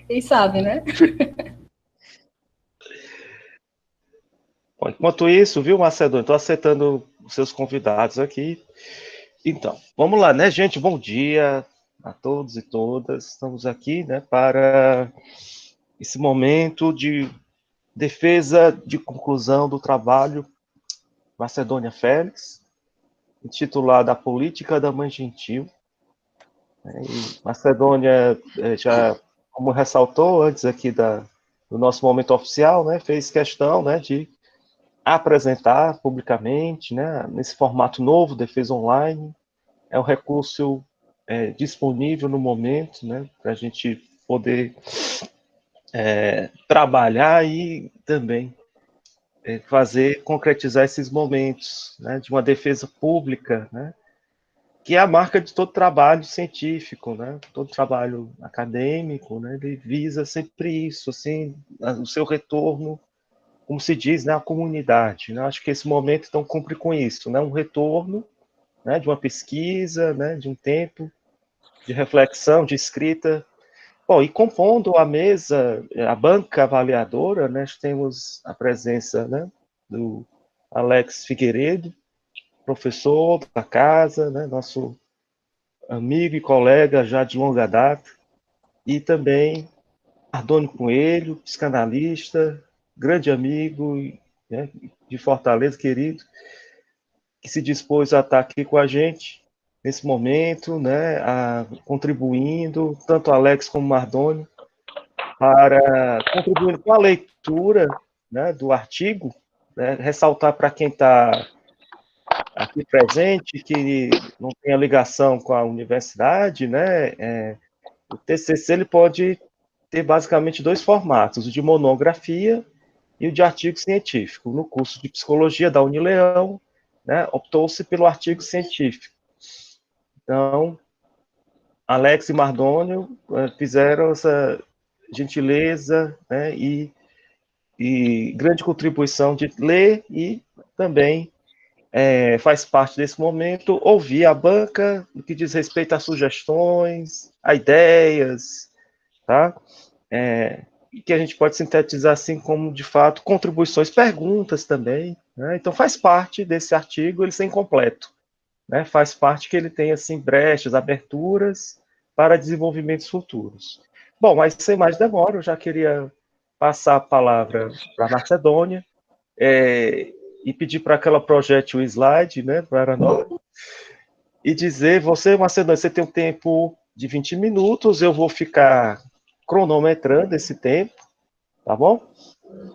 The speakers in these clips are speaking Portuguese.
Quem sabe, né? Bom, enquanto isso, viu, Macedônio? Estou aceitando os seus convidados aqui. Então, vamos lá, né, gente? Bom dia a todos e todas. Estamos aqui, né, para esse momento de defesa de conclusão do trabalho Macedônia Félix, intitulado A Política da Mãe Gentil. E Macedônia já, como ressaltou antes aqui do nosso momento oficial, né, fez questão, né, de apresentar publicamente, né, nesse formato novo, defesa online. É um recurso disponível no momento, né, para a gente poder trabalhar e também concretizar esses momentos, né, de uma defesa pública, né, que é a marca de todo trabalho científico, né, todo trabalho acadêmico, né, ele visa sempre isso, assim, o seu retorno, como se diz, né, à comunidade. Né, acho que esse momento então cumpre com isso, né, um retorno, né, de uma pesquisa, né, de um tempo de reflexão, de escrita. Bom, e compondo a mesa, a banca avaliadora, né, nós temos a presença, né, do Alex Figueiredo, professor da casa, né, nosso amigo e colega já de longa data, e também Ardônio Coelho, psicanalista, grande amigo, né, de Fortaleza, querido, que se dispôs a estar aqui com a gente nesse momento, né, contribuindo, tanto Alex como Ardônio, para contribuir com a leitura, né, do artigo, né, ressaltar para quem está aqui presente que não tem a ligação com a universidade, né, o TCC ele pode ter basicamente dois formatos, o de monografia e o de artigo científico. No curso de psicologia da Unileão, né, optou-se pelo artigo científico. Então, Alex e Mardônio fizeram essa gentileza, né, e grande contribuição de ler e também faz parte desse momento ouvir a banca no que diz respeito a sugestões, a ideias, tá? E que a gente pode sintetizar assim como, de fato, contribuições, perguntas também, né? Então faz parte desse artigo ele ser incompleto, né? Faz parte que ele tem assim brechas, aberturas para desenvolvimentos futuros. Bom, mas sem mais demora, eu já queria passar a palavra para a Macedônia e pedir para que ela projete o slide, né, para nós, e dizer, você, Macedônia, você tem um tempo de 20 minutos, eu vou ficar cronometrando esse tempo, tá bom?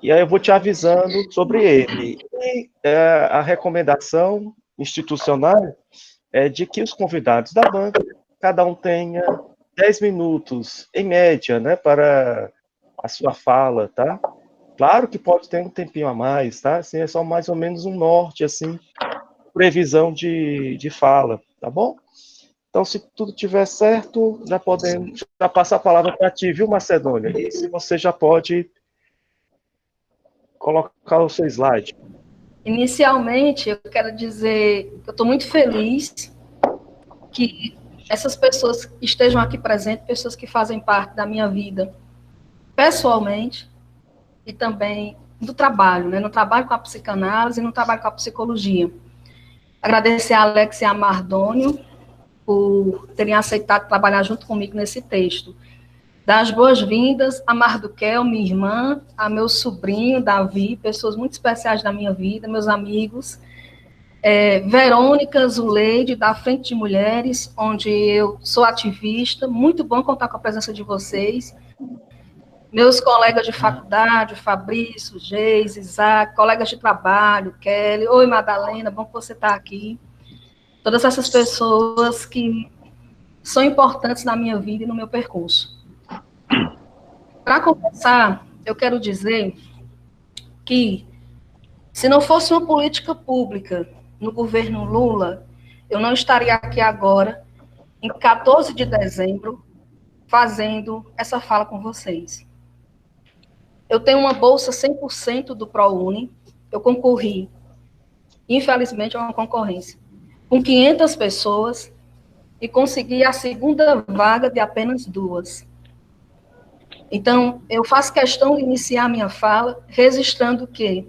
E aí eu vou te avisando sobre ele. E a recomendação institucional é de que os convidados da banca, cada um tenha 10 minutos, em média, né, para a sua fala, tá? Claro que pode ter um tempinho a mais, tá? Assim, é só mais ou menos um norte, assim, previsão de fala, tá bom? Então, se tudo tiver certo, já podemos já passar a palavra para ti, viu, Macedônia? E se você já pode colocar o seu slide. Inicialmente, eu quero dizer que eu estou muito feliz que essas pessoas que estejam aqui presentes, pessoas que fazem parte da minha vida pessoalmente e também do trabalho, né? No trabalho com a psicanálise e no trabalho com a psicologia. Agradecer a Alex e a Mardônio por terem aceitado trabalhar junto comigo nesse texto. Dar as boas-vindas a Marduquel, minha irmã, a meu sobrinho, Davi, pessoas muito especiais da minha vida, meus amigos. Verônica Zuleide, da Frente de Mulheres, onde eu sou ativista. Muito bom contar com a presença de vocês. Meus colegas de faculdade, Fabrício, Geis, Isaac, colegas de trabalho, Kelly. Oi, Madalena, bom que você está aqui. Todas essas pessoas que são importantes na minha vida e no meu percurso. Para começar, eu quero dizer que, se não fosse uma política pública no governo Lula, eu não estaria aqui agora, em 14 de dezembro, fazendo essa fala com vocês. Eu tenho uma bolsa 100% do ProUni, eu concorri, infelizmente, a uma concorrência, com 500 pessoas, e consegui a segunda vaga de apenas 2. Então, eu faço questão de iniciar a minha fala registrando que,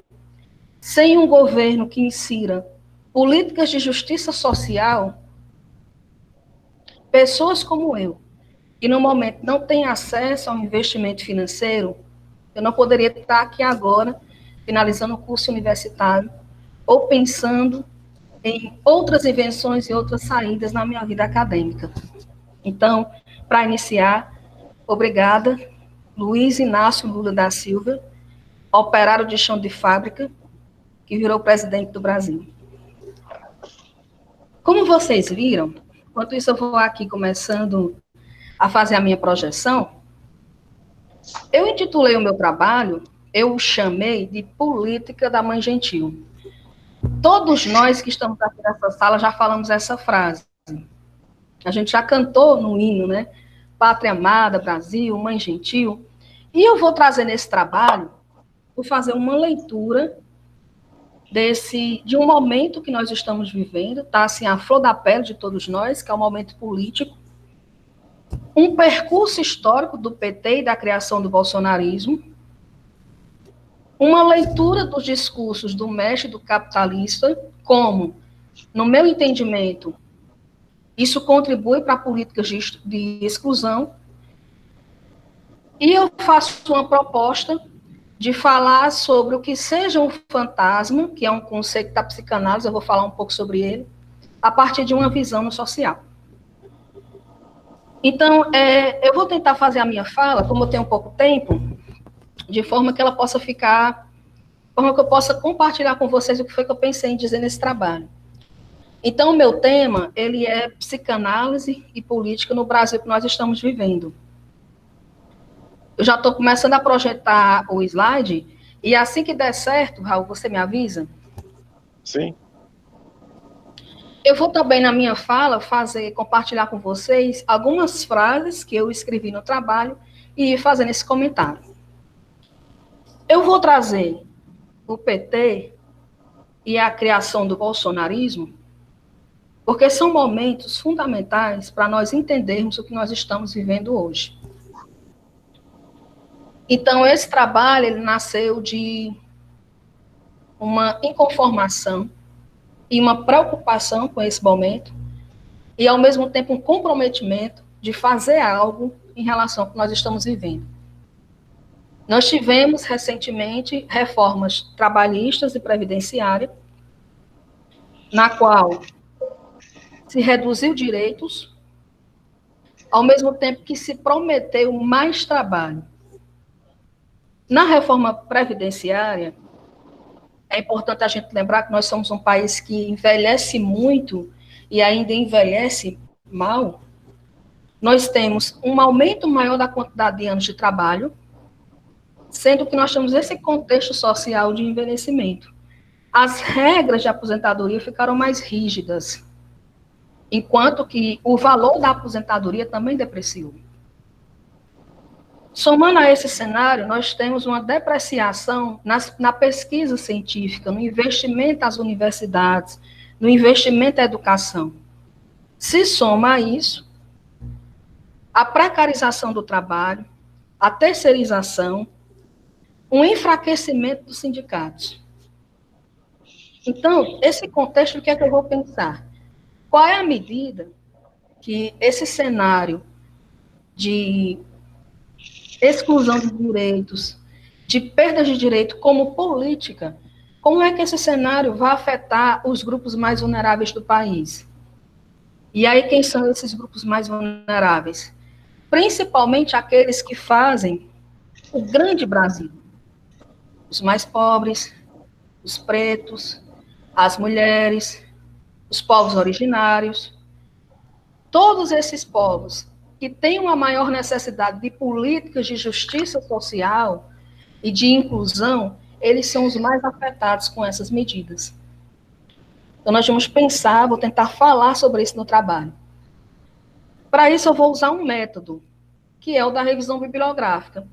sem um governo que insira políticas de justiça social, pessoas como eu, que no momento não têm acesso ao investimento financeiro, eu não poderia estar aqui agora, finalizando o curso universitário, ou pensando em outras invenções e outras saídas na minha vida acadêmica. Então, para iniciar, obrigada, Luiz Inácio Lula da Silva, operário de chão de fábrica, que virou presidente do Brasil. Como vocês viram, enquanto isso eu vou aqui começando a fazer a minha projeção, eu intitulei o meu trabalho, eu o chamei de Política da Mãe Gentil. Todos nós que estamos aqui nessa sala já falamos essa frase. A gente já cantou no hino, né? Pátria amada, Brasil, Mãe Gentil. E eu vou trazer nesse trabalho, vou fazer uma leitura de um momento que nós estamos vivendo, tá assim, a flor da pele de todos nós, que é o momento político, um percurso histórico do PT e da criação do bolsonarismo, uma leitura dos discursos do mestre do capitalista, como, no meu entendimento, isso contribui para políticas de exclusão, e eu faço uma proposta de falar sobre o que seja um fantasma, que é um conceito da psicanálise, eu vou falar um pouco sobre ele, a partir de uma visão no social. Então, eu vou tentar fazer a minha fala, como eu tenho pouco tempo, de forma que ela possa ficar, de forma que eu possa compartilhar com vocês o que foi que eu pensei em dizer nesse trabalho. Então, o meu tema, ele é psicanálise e política no Brasil que nós estamos vivendo. Eu já estou começando a projetar o slide, e assim que der certo, Raul, você me avisa? Sim. Eu vou também, na minha fala, compartilhar com vocês algumas frases que eu escrevi no trabalho e ir fazendo esse comentário. Eu vou trazer o PT e a criação do bolsonarismo, porque são momentos fundamentais para nós entendermos o que nós estamos vivendo hoje. Então, esse trabalho, ele nasceu de uma inconformação e uma preocupação com esse momento, e, ao mesmo tempo, um comprometimento de fazer algo em relação ao que nós estamos vivendo. Nós tivemos, recentemente, reformas trabalhistas e previdenciárias, na qual se reduziu direitos, ao mesmo tempo que se prometeu mais trabalho. Na reforma previdenciária, é importante a gente lembrar que nós somos um país que envelhece muito e ainda envelhece mal. Nós temos um aumento maior da quantidade de anos de trabalho, sendo que nós temos esse contexto social de envelhecimento. As regras de aposentadoria ficaram mais rígidas, enquanto que o valor da aposentadoria também depreciou. Somando a esse cenário, nós temos uma depreciação na pesquisa científica, no investimento às universidades, no investimento à educação. Se soma a isso a precarização do trabalho, a terceirização, um enfraquecimento dos sindicatos. Então, esse contexto, o que é que eu vou pensar? Qual é a medida que esse cenário de exclusão de direitos, de perda de direito como política, como é que esse cenário vai afetar os grupos mais vulneráveis do país? E aí, quem são esses grupos mais vulneráveis? Principalmente aqueles que fazem o grande Brasil. Os mais pobres, os pretos, as mulheres, os povos originários. Todos esses povos que têm uma maior necessidade de políticas de justiça social e de inclusão, eles são os mais afetados com essas medidas. Então, nós vamos pensar, vou tentar falar sobre isso no trabalho. Para isso, eu vou usar um método, que é o da revisão bibliográfica.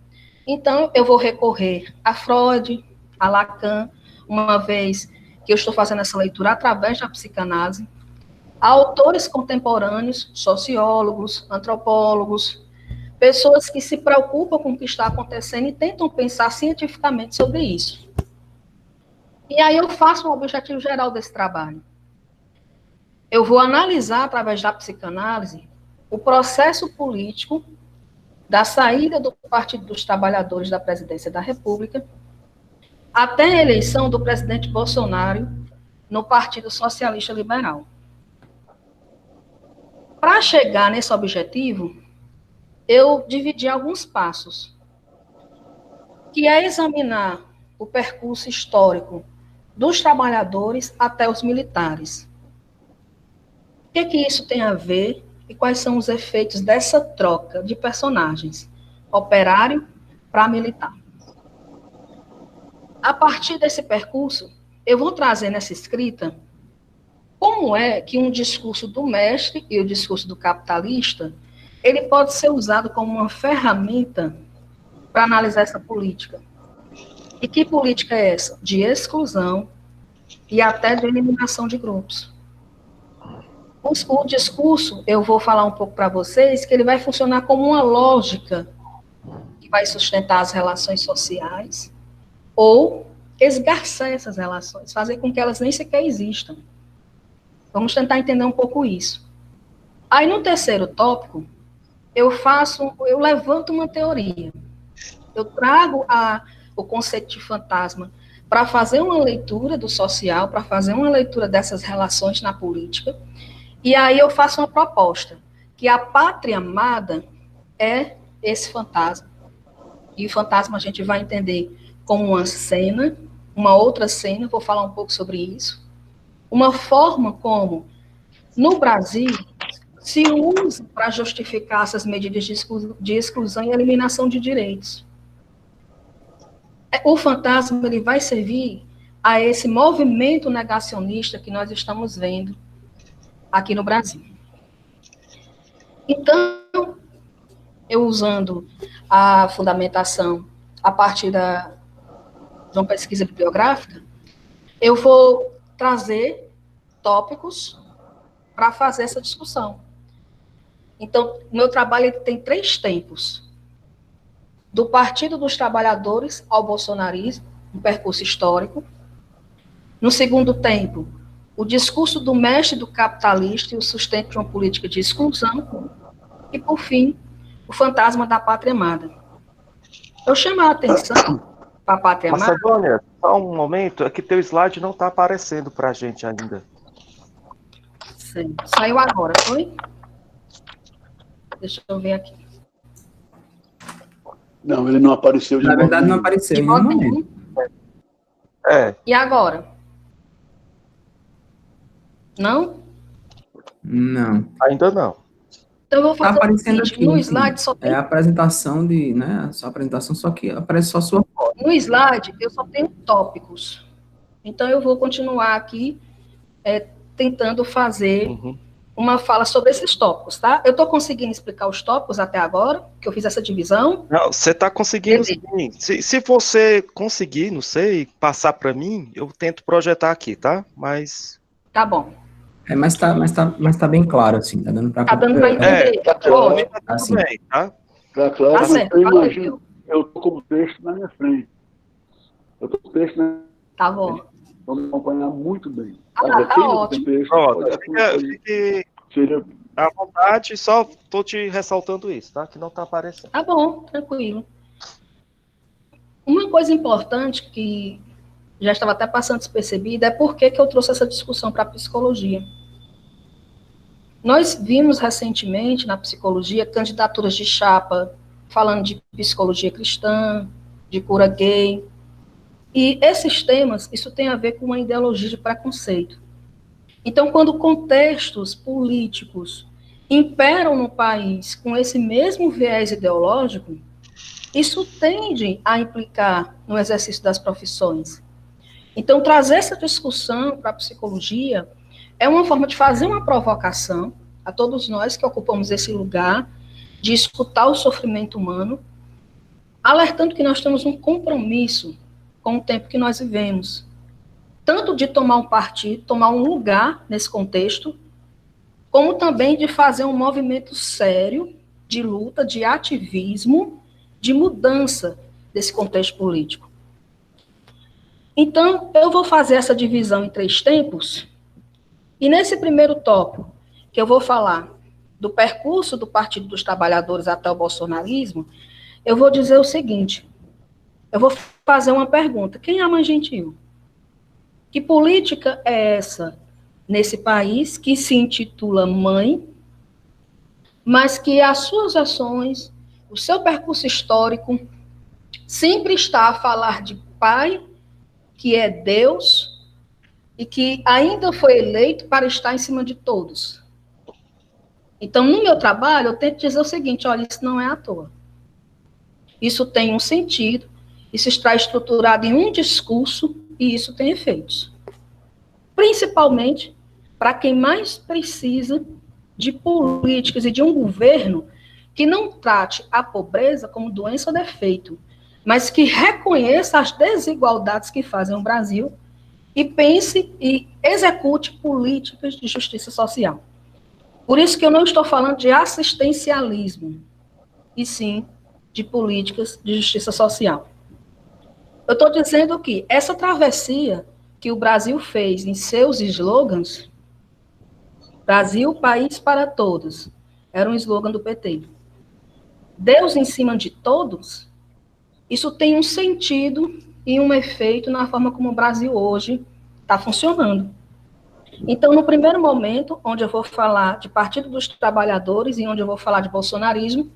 Então, eu vou recorrer a Freud, a Lacan, uma vez que eu estou fazendo essa leitura através da psicanálise, a autores contemporâneos, sociólogos, antropólogos, pessoas que se preocupam com o que está acontecendo e tentam pensar cientificamente sobre isso. E aí eu faço um objetivo geral desse trabalho. Eu vou analisar, através da psicanálise, o processo político da saída do Partido dos Trabalhadores da presidência da República até a eleição do presidente Bolsonaro no Partido Socialista Liberal. Para chegar nesse objetivo, eu dividi alguns passos, que é examinar o percurso histórico dos trabalhadores até os militares. O que isso tem a ver e quais são os efeitos dessa troca de personagens, operário para militar? A partir desse percurso, eu vou trazer nessa escrita como é que um discurso do mestre e o discurso do capitalista, ele pode ser usado como uma ferramenta para analisar essa política. E que política é essa? De exclusão e até de eliminação de grupos. O discurso, eu vou falar um pouco para vocês, que ele vai funcionar como uma lógica que vai sustentar as relações sociais ou esgarçar essas relações, fazer com que elas nem sequer existam. Vamos tentar entender um pouco isso. Aí, no terceiro tópico, eu levanto uma teoria. Eu trago o conceito de fantasma para fazer uma leitura do social, para fazer uma leitura dessas relações na política, e aí eu faço uma proposta, que a pátria amada é esse fantasma. E o fantasma a gente vai entender como uma cena, uma outra cena, vou falar um pouco sobre isso, uma forma como, no Brasil, se usa para justificar essas medidas de exclusão e eliminação de direitos. O fantasma ele vai servir a esse movimento negacionista que nós estamos vendo aqui no Brasil. Então, eu usando a fundamentação a partir de uma pesquisa bibliográfica, eu vou trazer tópicos para fazer essa discussão. Então, o meu trabalho ele tem 3 tempos. Do Partido dos Trabalhadores ao bolsonarismo, um percurso histórico. No segundo tempo, o discurso do mestre do capitalista e o sustento de uma política de exclusão. E, por fim, o fantasma da pátria amada. Eu chamo a atenção para a pátria amada. Macedônia, só um momento, é que teu slide não está aparecendo para a gente ainda. Sim. Saiu agora, foi? Deixa eu ver aqui. Não, ele não apareceu. Na verdade, não apareceu em nenhum momento. E agora? Não? Não. Ainda não. Então, eu vou Está fazer aparecendo aqui. no slide só tem... É a apresentação né? Só a apresentação, só que aparece só a sua foto. No slide, eu só tenho tópicos. Então, eu vou continuar aqui tentando fazer uma fala sobre esses tópicos, tá? Eu estou conseguindo explicar os tópicos até agora, que eu fiz essa divisão. Não, você está conseguindo sim. Se você conseguir, não sei, passar para mim, eu tento projetar aqui, tá? Mas... Tá bom. Mas tá bem claro, assim, tá dando para... Tá dando para entender. Tá claro. Assim. Bem, tá? Tá claro, Tá certo, eu imagino, eu tô com o texto na minha frente. Eu tô com o texto na Tá bom. Vamos acompanhar muito bem. Tá ótimo. Fique à vontade, só estou te ressaltando isso, tá? Que não está aparecendo. Tá bom, tranquilo. Uma coisa importante que já estava até passando despercebida é por que eu trouxe essa discussão para a psicologia. Nós vimos recentemente na psicologia candidaturas de chapa falando de psicologia cristã, de cura gay. E esses temas, isso tem a ver com uma ideologia de preconceito. Então, quando contextos políticos imperam no país com esse mesmo viés ideológico, isso tende a implicar no exercício das profissões. Então, trazer essa discussão para a psicologia é uma forma de fazer uma provocação a todos nós que ocupamos esse lugar, de escutar o sofrimento humano, alertando que nós temos um compromisso com o tempo que nós vivemos, tanto de tomar um partido, tomar um lugar nesse contexto, como também de fazer um movimento sério de luta, de ativismo, de mudança desse contexto político. Então, eu vou fazer essa divisão em 3 tempos, e nesse primeiro tópico, que eu vou falar do percurso do Partido dos Trabalhadores até o bolsonarismo, eu vou dizer o seguinte, eu vou fazer uma pergunta, quem é a Mãe Gentil? Que política é essa nesse país que se intitula mãe, mas que as suas ações, o seu percurso histórico, sempre está a falar de pai, que é Deus, e que ainda foi eleito para estar em cima de todos. Então, no meu trabalho, eu tento dizer o seguinte, olha, isso não é à toa. Isso tem um sentido, isso está estruturado em um discurso, e isso tem efeitos. Principalmente para quem mais precisa de políticas e de um governo que não trate a pobreza como doença ou defeito, mas que reconheça as desigualdades que fazem o Brasil e pense e execute políticas de justiça social. Por isso que eu não estou falando de assistencialismo, e sim de políticas de justiça social. Eu estou dizendo que essa travessia que o Brasil fez em seus slogans, Brasil, país para todos, era um slogan do PT. Deus em cima de todos, isso tem um sentido e um efeito na forma como o Brasil hoje está funcionando. Então, no primeiro momento, onde eu vou falar de Partido dos Trabalhadores e onde eu vou falar de bolsonarismo,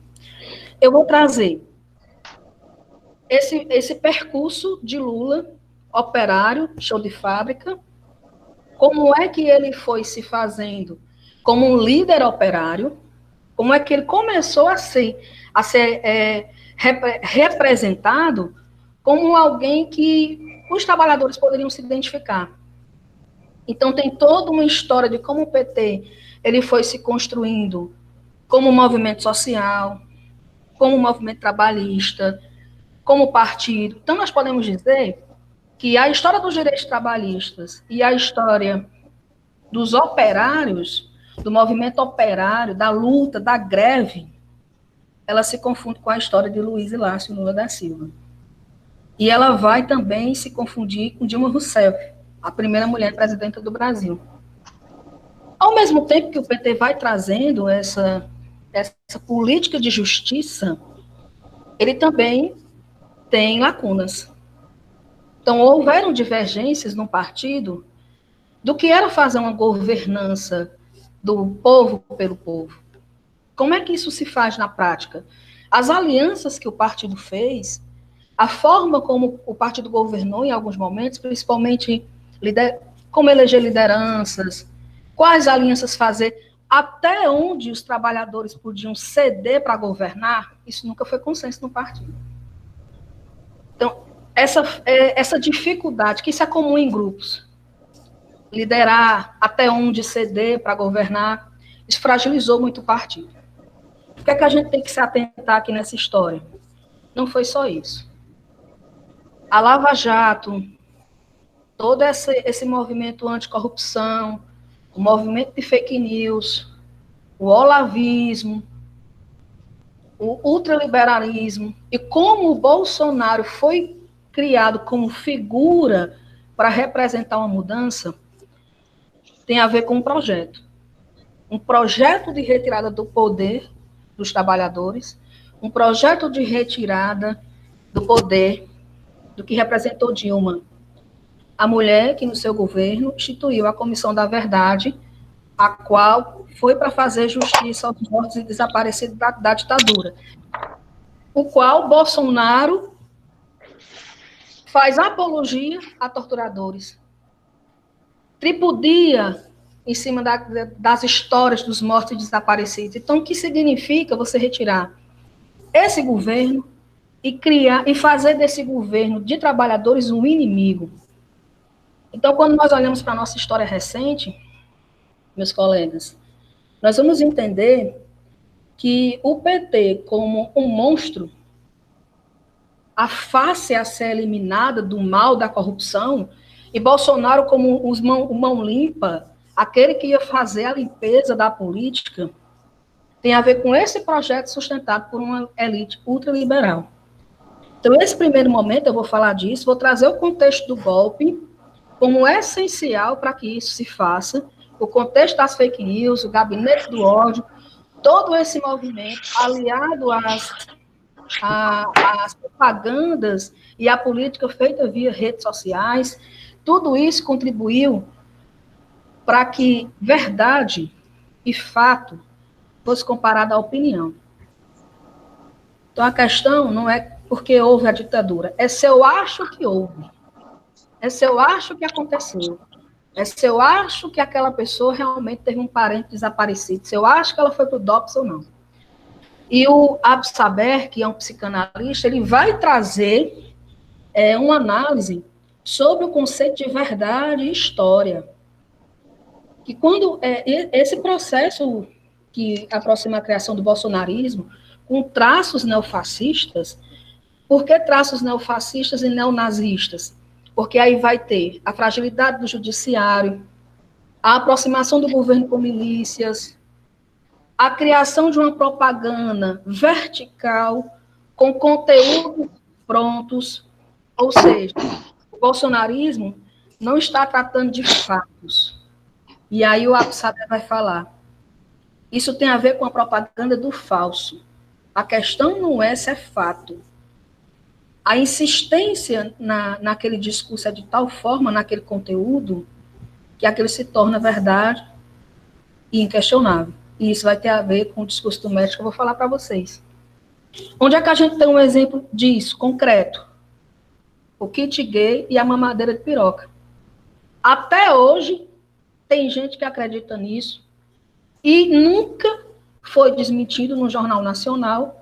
eu vou trazer esse percurso de Lula, operário, show de fábrica, como é que ele foi se fazendo como um líder operário, como é que ele começou a ser representado como alguém que os trabalhadores poderiam se identificar. Então, tem toda uma história de como o PT ele foi se construindo como movimento social, como movimento trabalhista, como partido. Então, nós podemos dizer que a história dos direitos trabalhistas e a história dos operários, do movimento operário, da luta, da greve, ela se confunde com a história de Luiz Inácio Lula da Silva. E ela vai também se confundir com Dilma Rousseff, a primeira mulher presidenta do Brasil. Ao mesmo tempo que o PT vai trazendo essa política de justiça, ele também tem lacunas. Então, houveram divergências no partido do que era fazer uma governança do povo pelo povo. Como é que isso se faz na prática? As alianças que o partido fez, a forma como o partido governou em alguns momentos, principalmente como eleger lideranças, quais alianças fazer, até onde os trabalhadores podiam ceder para governar, isso nunca foi consenso no partido. Então, essa dificuldade, que isso é comum em grupos, liderar até onde ceder para governar, isso fragilizou muito o partido. O que é que a gente tem que se atentar aqui nessa história? Não foi só isso. A Lava Jato, todo esse movimento anticorrupção, o movimento de fake news, o olavismo, o ultraliberalismo, e como o Bolsonaro foi criado como figura para representar uma mudança, tem a ver com um projeto de retirada do poder dos trabalhadores, um projeto de retirada do poder do que representou Dilma, a mulher que no seu governo instituiu a Comissão da Verdade, a qual foi para fazer justiça aos mortos e desaparecidos da ditadura, o qual Bolsonaro faz apologia a torturadores, tripudia em cima das histórias dos mortos e desaparecidos. Então, o que significa você retirar esse governo e criar e fazer desse governo de trabalhadores um inimigo? Então, quando nós olhamos para a nossa história recente, meus colegas, nós vamos entender que o PT, como um monstro, a face a ser eliminada do mal da corrupção, e Bolsonaro como o mão limpa, aquele que ia fazer a limpeza da política, tem a ver com esse projeto sustentado por uma elite ultraliberal. Então, esse primeiro momento, eu vou falar disso, vou trazer o contexto do golpe como essencial para que isso se faça, o contexto das fake news, o gabinete do ódio, todo esse movimento aliado às propagandas e à política feita via redes sociais, tudo isso contribuiu para que verdade e fato fosse comparado à opinião. Então, a questão não é porque houve a ditadura, é se eu acho que houve, é se eu acho que aconteceu, é se eu acho que aquela pessoa realmente teve um parente desaparecido, se eu acho que ela foi para o DOPS ou não. E o Abel Saber, que é um psicanalista, ele vai trazer uma análise sobre o conceito de verdade e história. Que quando esse processo que aproxima a criação do bolsonarismo, com traços neofascistas, por que traços neofascistas e neonazistas? Porque aí vai ter a fragilidade do judiciário, a aproximação do governo com milícias, a criação de uma propaganda vertical, com conteúdos prontos, ou seja, o bolsonarismo não está tratando de fatos. E aí o Abel Saber vai falar. Isso tem a ver com a propaganda do falso. A questão não é se é fato. A insistência naquele discurso é de tal forma, naquele conteúdo, que aquele se torna verdade e inquestionável. E isso vai ter a ver com o discurso do mestre que eu vou falar para vocês. Onde é que a gente tem um exemplo disso, concreto? O kit gay e a mamadeira de piroca. Até hoje, tem gente que acredita nisso e nunca foi desmentido no Jornal Nacional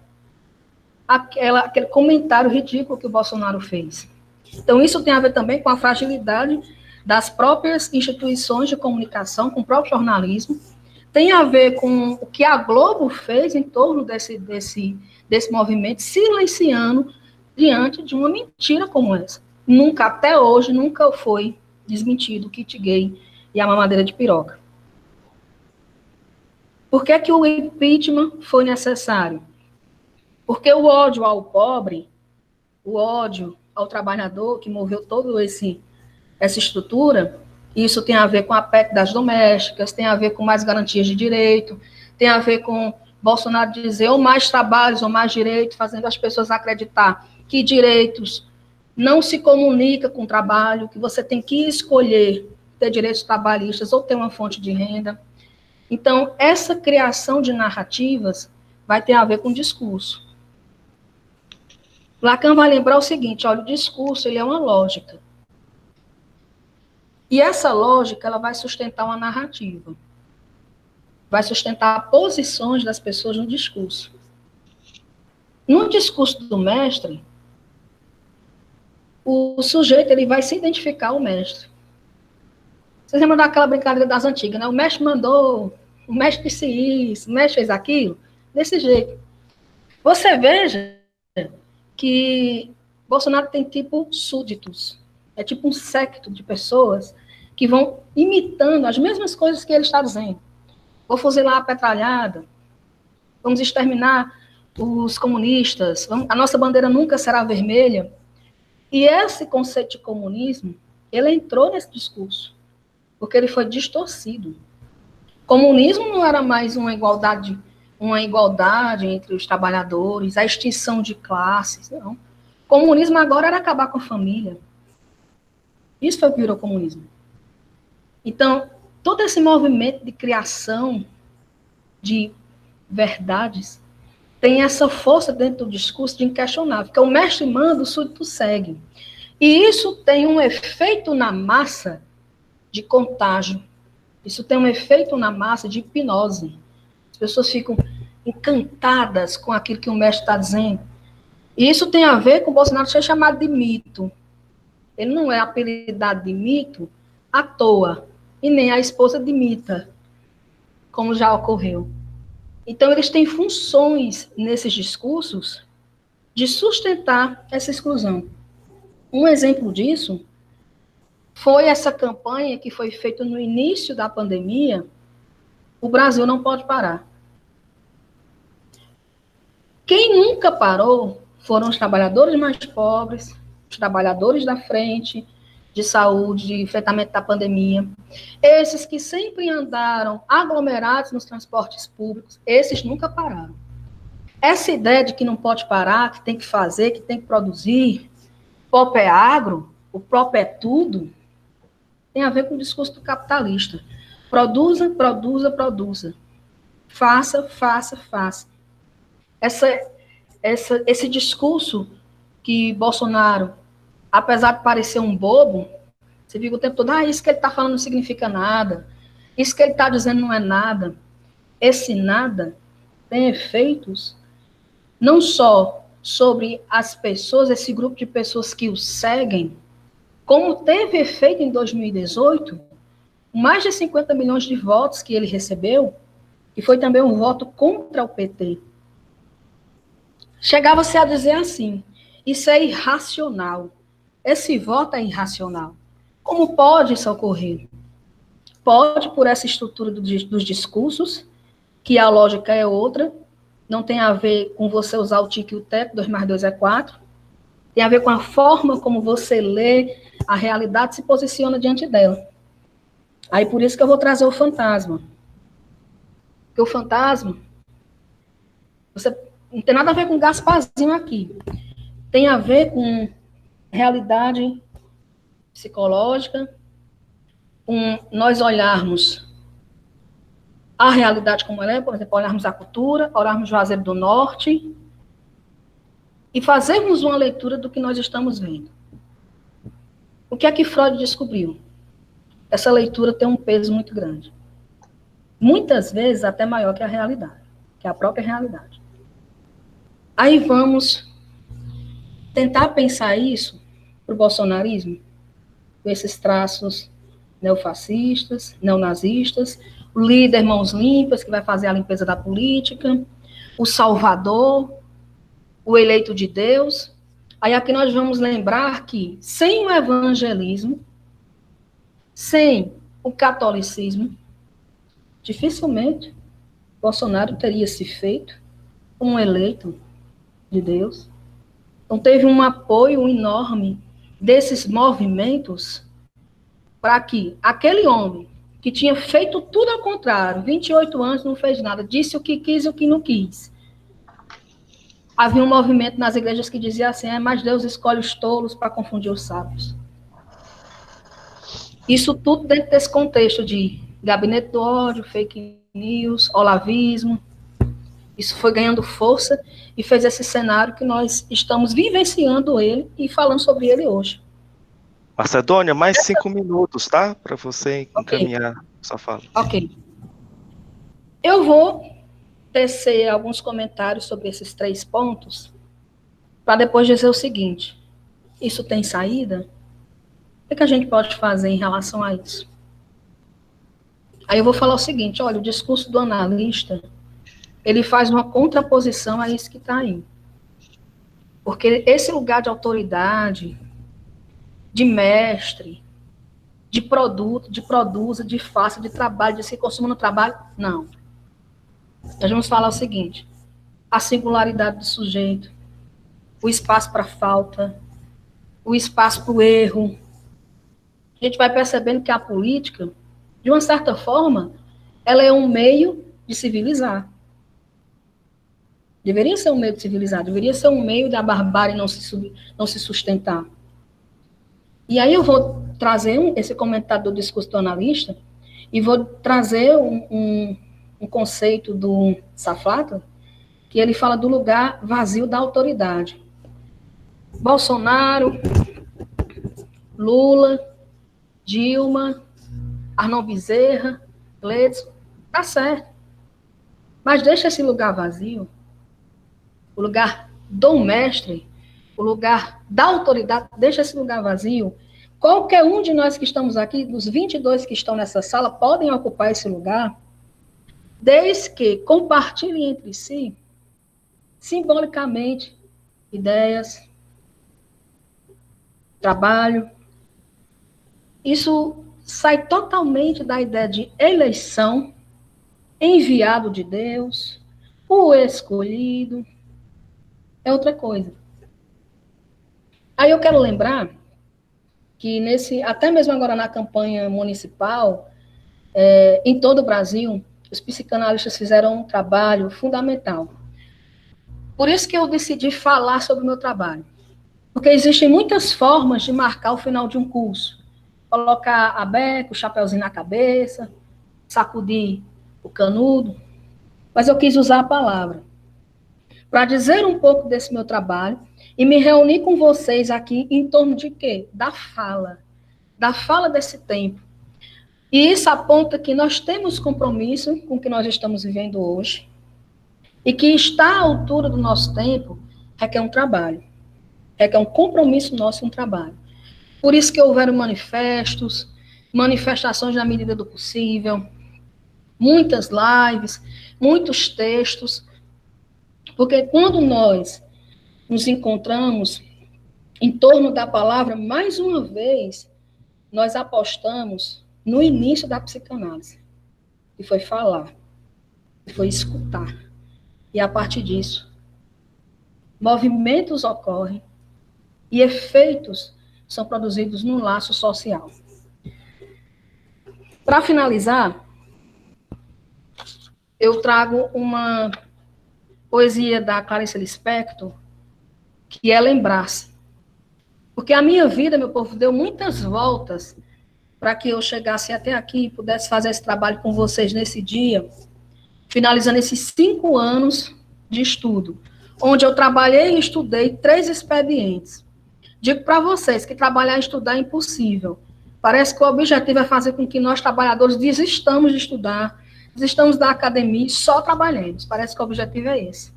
aquele comentário ridículo que o Bolsonaro fez. Então, isso tem a ver também com a fragilidade das próprias instituições de comunicação, com o próprio jornalismo, tem a ver com o que a Globo fez em torno desse movimento, silenciando diante de uma mentira como essa. Nunca, até hoje, nunca foi desmentido o kit gay e a mamadeira de piroca. Por que que o impeachment foi necessário? Porque o ódio ao pobre, o ódio ao trabalhador, que moveu toda essa estrutura, isso tem a ver com a PEC das domésticas, tem a ver com mais garantias de direito, tem a ver com Bolsonaro dizer ou mais trabalhos ou mais direitos, fazendo as pessoas acreditar que direitos não se comunica com trabalho, que você tem que escolher ter direitos trabalhistas ou ter uma fonte de renda. Então, essa criação de narrativas vai ter a ver com discurso. Lacan vai lembrar o seguinte, olha, o discurso ele é uma lógica. E essa lógica ela vai sustentar uma narrativa. Vai sustentar posições das pessoas no discurso. No discurso do mestre, o sujeito ele vai se identificar ao mestre. Vocês lembram daquela brincadeira das antigas, né? O mestre mandou, o mestre disse isso, o mestre fez aquilo, desse jeito. Você veja que Bolsonaro tem tipo súditos, é tipo um séquito de pessoas que vão imitando as mesmas coisas que ele está dizendo. Vou fuzilar a petralhada, vamos exterminar os comunistas, a nossa bandeira nunca será vermelha. E esse conceito de comunismo, ele entrou nesse discurso, porque ele foi distorcido. Comunismo não era mais uma igualdade entre os trabalhadores, a extinção de classes, não. Comunismo agora era acabar com a família. Isso foi o que virou comunismo. Então, todo esse movimento de criação de verdades tem essa força dentro do discurso de inquestionável, porque o mestre manda, o súdito segue. E isso tem um efeito na massa de contágio. Isso tem um efeito na massa de hipnose. As pessoas ficam encantadas com aquilo que o mestre está dizendo. E isso tem a ver com o Bolsonaro ser chamado de mito. Ele não é apelidado de mito à toa, e nem a esposa de Mita, como já ocorreu. Então, eles têm funções nesses discursos de sustentar essa exclusão. Um exemplo disso foi essa campanha que foi feita no início da pandemia, o Brasil não pode parar. Quem nunca parou foram os trabalhadores mais pobres, os trabalhadores da frente, de saúde, de enfrentamento da pandemia. Esses que sempre andaram aglomerados nos transportes públicos, esses nunca pararam. Essa ideia de que não pode parar, que tem que fazer, que tem que produzir, o próprio é agro, o próprio é tudo, tem a ver com o discurso do capitalista. Produza, produza, produza. Faça, faça, faça. Esse discurso que Bolsonaro, apesar de parecer um bobo, você fica o tempo todo, isso que ele está falando não significa nada, isso que ele está dizendo não é nada. Esse nada tem efeitos não só sobre as pessoas, esse grupo de pessoas que o seguem, como teve efeito em 2018, mais de 50 milhões de votos que ele recebeu, e foi também um voto contra o PT. Chegava-se a dizer assim, isso é irracional, esse voto é irracional. Como pode isso ocorrer? Pode por essa estrutura dos discursos, que a lógica é outra, não tem a ver com você usar o tique e o teto, 2 mais 2 é 4, tem a ver com a forma como você lê a realidade, se posiciona diante dela. Aí por isso que eu vou trazer o fantasma. Porque o fantasma, você não tem nada a ver com Gasparzinho aqui. Tem a ver com realidade psicológica, com nós olharmos a realidade como ela é, por exemplo, olharmos a cultura, olharmos Juazeiro do Norte e fazermos uma leitura do que nós estamos vendo. O que é que Freud descobriu? Essa leitura tem um peso muito grande. Muitas vezes até maior que a realidade, que a própria realidade. Aí vamos tentar pensar isso para o bolsonarismo, com esses traços neofascistas, neonazistas, o líder mãos limpas, que vai fazer a limpeza da política, o salvador, o eleito de Deus. Aí aqui nós vamos lembrar que sem o evangelismo, sem o catolicismo, dificilmente Bolsonaro teria se feito um eleito de Deus. Então teve um apoio enorme desses movimentos para que aquele homem que tinha feito tudo ao contrário, 28 anos não fez nada, disse o que quis e o que não quis. Havia um movimento nas igrejas que dizia assim, mas Deus escolhe os tolos para confundir os sábios. Isso tudo dentro desse contexto de gabinete do ódio, fake news, olavismo. Isso foi ganhando força e fez esse cenário que nós estamos vivenciando ele e falando sobre ele hoje. Macedônia, mais 5 minutos, tá? Para você encaminhar sua fala. Ok. Eu vou tecer alguns comentários sobre esses 3 pontos, para depois dizer o seguinte, isso tem saída? O que a gente pode fazer em relação a isso? Aí eu vou falar o seguinte, olha, o discurso do analista, ele faz uma contraposição a isso que está aí. Porque esse lugar de autoridade, de mestre, de produto, de produza, de faça, de trabalho, de se consuma no trabalho, não. Nós vamos falar o seguinte, a singularidade do sujeito, o espaço para falta, o espaço para o erro. A gente vai percebendo que a política, de uma certa forma, ela é um meio de civilizar. Deveria ser um meio de civilizar, deveria ser um meio da barbárie não se sustentar. E aí eu vou trazer esse comentário do discurso do analista e vou trazer um conceito do Safata, que ele fala do lugar vazio da autoridade. Bolsonaro, Lula, Dilma, Arnaldo Bezerra, Gledson, tá certo. Mas deixa esse lugar vazio, o lugar do mestre, o lugar da autoridade, deixa esse lugar vazio. Qualquer um de nós que estamos aqui, dos 22 que estão nessa sala, podem ocupar esse lugar, desde que compartilhem entre si, simbolicamente, ideias, trabalho. Isso sai totalmente da ideia de eleição, enviado de Deus, o escolhido. é outra coisa. Aí eu quero lembrar que até mesmo agora na campanha municipal, em todo o Brasil, os psicanalistas fizeram um trabalho fundamental. Por isso que eu decidi falar sobre o meu trabalho. Porque existem muitas formas de marcar o final de um curso. Colocar a beca, o chapeuzinho na cabeça, sacudir o canudo. Mas eu quis usar a palavra para dizer um pouco desse meu trabalho e me reunir com vocês aqui em torno de quê? Da fala desse tempo. E isso aponta que nós temos compromisso com o que nós estamos vivendo hoje e que estar à altura do nosso tempo requer um trabalho, requer um compromisso nosso, um trabalho. Por isso que houveram manifestos, manifestações na medida do possível, muitas lives, muitos textos, porque quando nós nos encontramos em torno da palavra, mais uma vez, nós apostamos no início da psicanálise, que foi falar, que foi escutar. E a partir disso, movimentos ocorrem e efeitos são produzidos no laço social. Para finalizar, eu trago uma poesia da Clarice Lispector, que é Lembrar-se. Porque a minha vida, meu povo, deu muitas voltas para que eu chegasse até aqui e pudesse fazer esse trabalho com vocês nesse dia, finalizando esses 5 anos de estudo, onde eu trabalhei e estudei 3 expedientes. Digo para vocês que trabalhar e estudar é impossível. Parece que o objetivo é fazer com que nós, trabalhadores, desistamos de estudar, desistamos da academia e só trabalhemos. Parece que o objetivo é esse.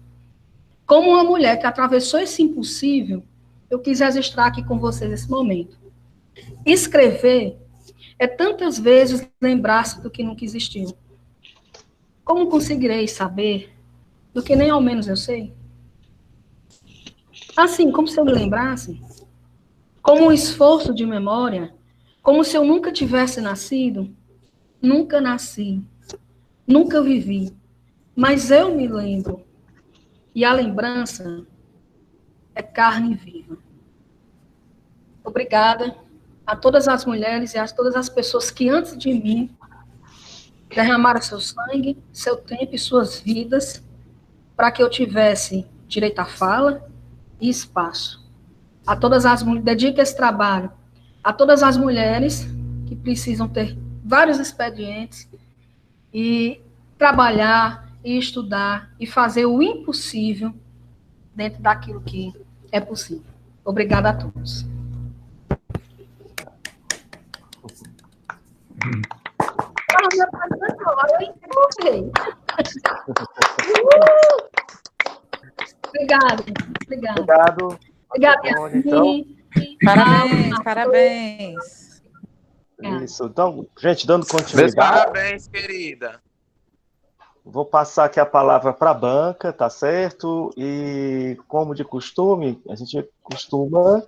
Como uma mulher que atravessou esse impossível, eu quis registrar aqui com vocês esse momento. Escrever é tantas vezes lembrar-se do que nunca existiu. Como conseguirei saber do que nem ao menos eu sei? Assim, como se eu me lembrasse, como um esforço de memória, como se eu nunca tivesse nascido, nunca nasci, nunca vivi, mas eu me lembro, e a lembrança é carne viva. Obrigada a todas as mulheres e a todas as pessoas que antes de mim derramaram seu sangue, seu tempo e suas vidas para que eu tivesse direito à fala e espaço. A todas as mulheres, dedico esse trabalho a todas as mulheres que precisam ter vários expedientes e trabalhar e estudar e fazer o impossível dentro daquilo que é possível. Obrigada a todos. Obrigada. Obrigado. Obrigada, então. Parabéns, parabéns. Isso. Então, gente, dando Meus continuidade. parabéns, querida. Vou passar aqui a palavra para a banca, tá certo? E, como de costume, a gente costuma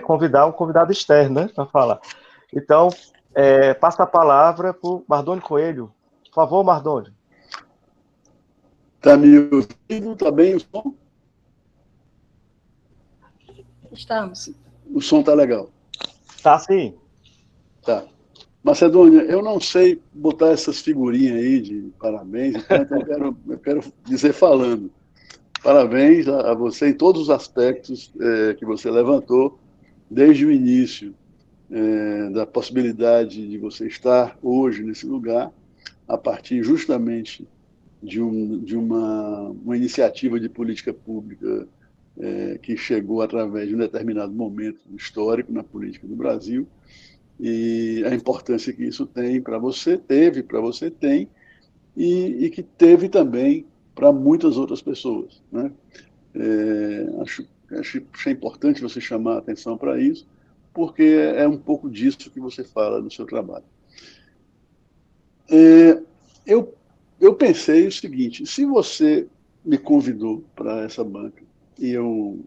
convidar um convidado externo, né, para falar. Então, passa a palavra para o Mardônio Coelho. Por favor, Mardônio. Está me ouvindo? Está bem o som? Estamos. O som está legal. Tá, sim. Tá. Macedônia, eu não sei botar essas figurinhas aí de parabéns, então eu quero dizer falando. Parabéns a você em todos os aspectos que você levantou desde o início da possibilidade de você estar hoje nesse lugar, a partir justamente de uma iniciativa de política pública que chegou através de um determinado momento histórico na política do Brasil, e a importância que isso tem para você, tem, e que teve também para muitas outras pessoas, né? Achei importante você chamar a atenção para isso, porque é um pouco disso que você fala no seu trabalho. Eu pensei o seguinte: se você me convidou para essa banca, e eu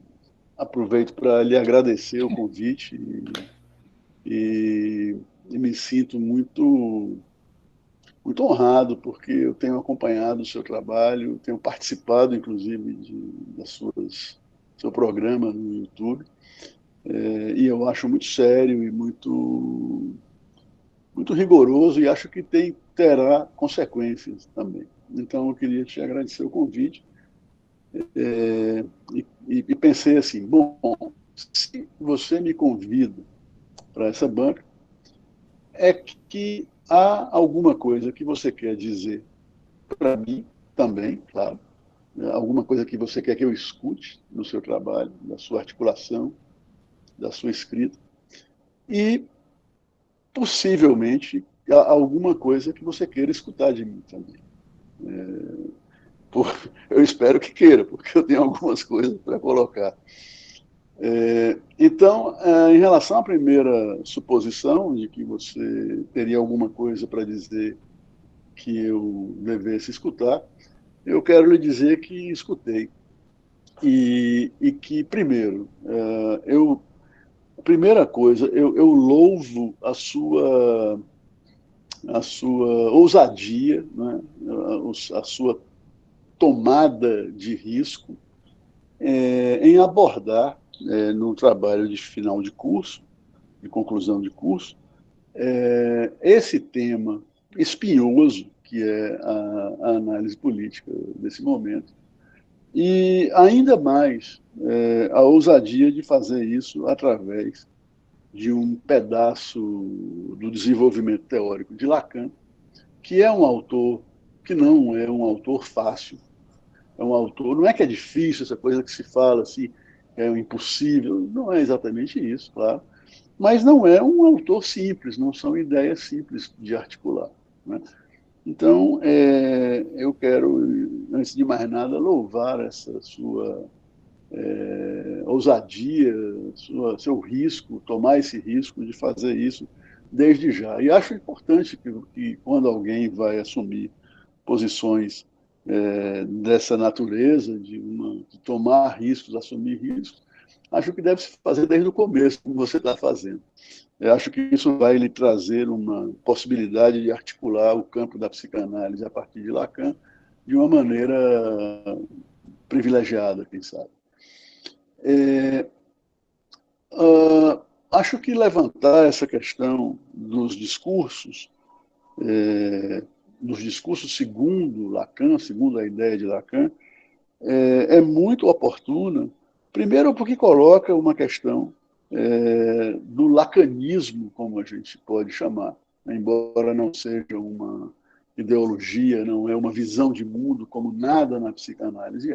aproveito para lhe agradecer o convite, e me sinto muito muito honrado, porque eu tenho acompanhado o seu trabalho, tenho participado, inclusive, seu programa no YouTube, e eu acho muito sério e muito rigoroso, e acho que terá consequências também. Então, eu queria te agradecer o convite, e pensei assim, bom, se você me convida para essa banca, é que há alguma coisa que você quer dizer para mim também, claro, alguma coisa que você quer que eu escute no seu trabalho, da sua articulação, da sua escrita, e possivelmente alguma coisa que você queira escutar de mim também. Eu espero que queira, porque eu tenho algumas coisas para colocar. Então, em relação à primeira suposição de que você teria alguma coisa para dizer que eu devesse escutar, eu quero lhe dizer que escutei. E que, primeiro, a primeira coisa, eu louvo a sua ousadia, né? A sua tomada de risco em abordar, no trabalho de final de curso, de conclusão de curso, esse tema espinhoso, que é a análise política desse momento, e ainda mais a ousadia de fazer isso através de um pedaço do desenvolvimento teórico de Lacan, que é um autor que não é um autor fácil, é um autor, não é que é difícil, essa coisa que se fala assim, é um impossível, não é exatamente isso, claro, mas não é um autor simples, não são ideias simples de articular, né? Então, eu quero, antes de mais nada, louvar essa sua ousadia, seu risco, tomar esse risco de fazer isso desde já. E acho importante que quando alguém vai assumir posições dessa natureza, de tomar riscos, assumir riscos, acho que deve se fazer desde o começo, como você está fazendo. Eu acho que isso vai lhe trazer uma possibilidade de articular o campo da psicanálise a partir de Lacan de uma maneira privilegiada, quem sabe. Acho que levantar essa questão dos discursos segundo Lacan, segundo a ideia de Lacan, é muito oportuna, primeiro porque coloca uma questão do lacanismo, como a gente pode chamar, embora não seja uma ideologia, não é uma visão de mundo, como nada na psicanálise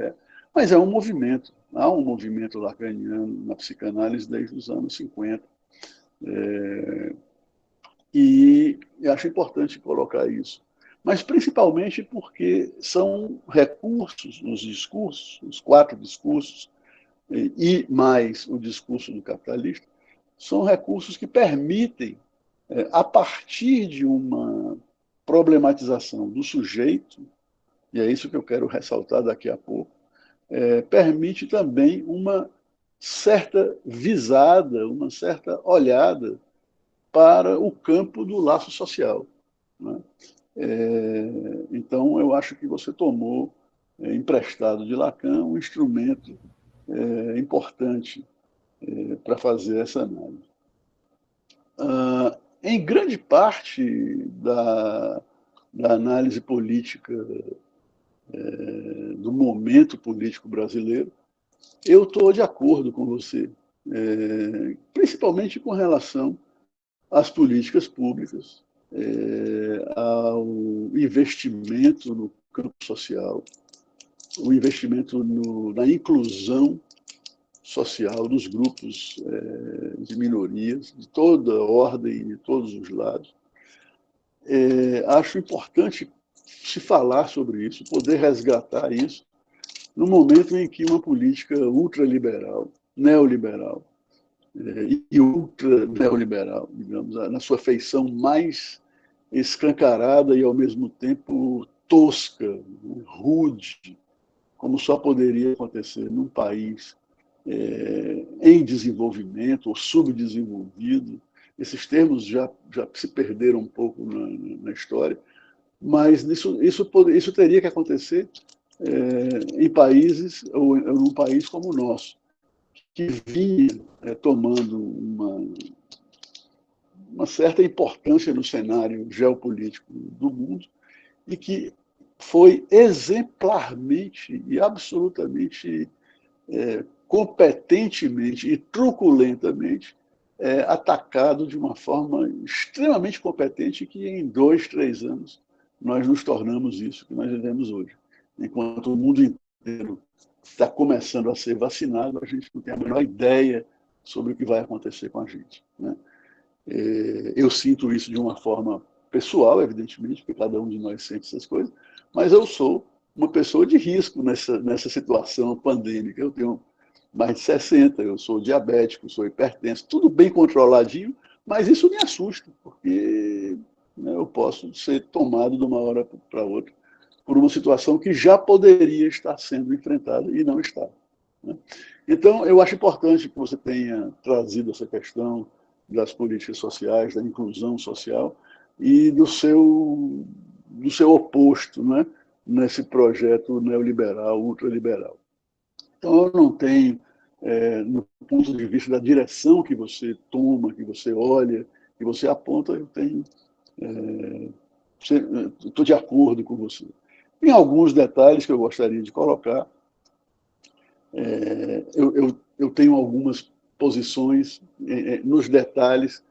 mas é um movimento. Há um movimento lacaniano na psicanálise desde os anos 50. E acho importante colocar isso. Mas principalmente porque são recursos, os discursos, os 4 discursos, e mais o discurso do capitalista, são recursos que permitem, a partir de uma problematização do sujeito, e é isso que eu quero ressaltar daqui a pouco, permite também uma certa visada, uma certa olhada para o campo do laço social, né? Então, eu acho que você tomou emprestado de Lacan um instrumento importante para fazer essa análise. Em grande parte da análise política do momento político brasileiro, eu estou de acordo com você, principalmente com relação às políticas públicas, ao investimento no campo social, o investimento na inclusão social dos grupos de minorias, de toda ordem, de todos os lados. Acho importante se falar sobre isso, poder resgatar isso, no momento em que uma política ultraliberal, neoliberal, e ultra-neoliberal, digamos, na sua feição mais escancarada e, ao mesmo tempo, tosca, rude, como só poderia acontecer num país em desenvolvimento ou subdesenvolvido. Esses termos já se perderam um pouco na história, Mas isso teria que acontecer em países, ou num país como o nosso, que vinha tomando uma certa importância no cenário geopolítico do mundo e que foi exemplarmente e absolutamente competentemente e truculentamente atacado de uma forma extremamente competente que em 2, 3 anos nós nos tornamos isso que nós vivemos hoje. Enquanto o mundo inteiro está começando a ser vacinado, a gente não tem a menor ideia sobre o que vai acontecer com a gente, né? Eu sinto isso de uma forma pessoal, evidentemente, porque cada um de nós sente essas coisas, mas eu sou uma pessoa de risco nessa situação pandêmica. Eu tenho mais de 60, eu sou diabético, sou hipertenso, tudo bem controladinho, mas isso me assusta, porque eu posso ser tomado de uma hora para outra por uma situação que já poderia estar sendo enfrentada e não está, né? Então, eu acho importante que você tenha trazido essa questão das políticas sociais, da inclusão social e do seu oposto, né, nesse projeto neoliberal, ultraliberal. Então, eu não tenho, no ponto de vista da direção que você toma, que você olha, que você aponta, eu tenho, estou de acordo com você. Tem alguns detalhes que eu gostaria de colocar. Eu tenho algumas posições nos detalhes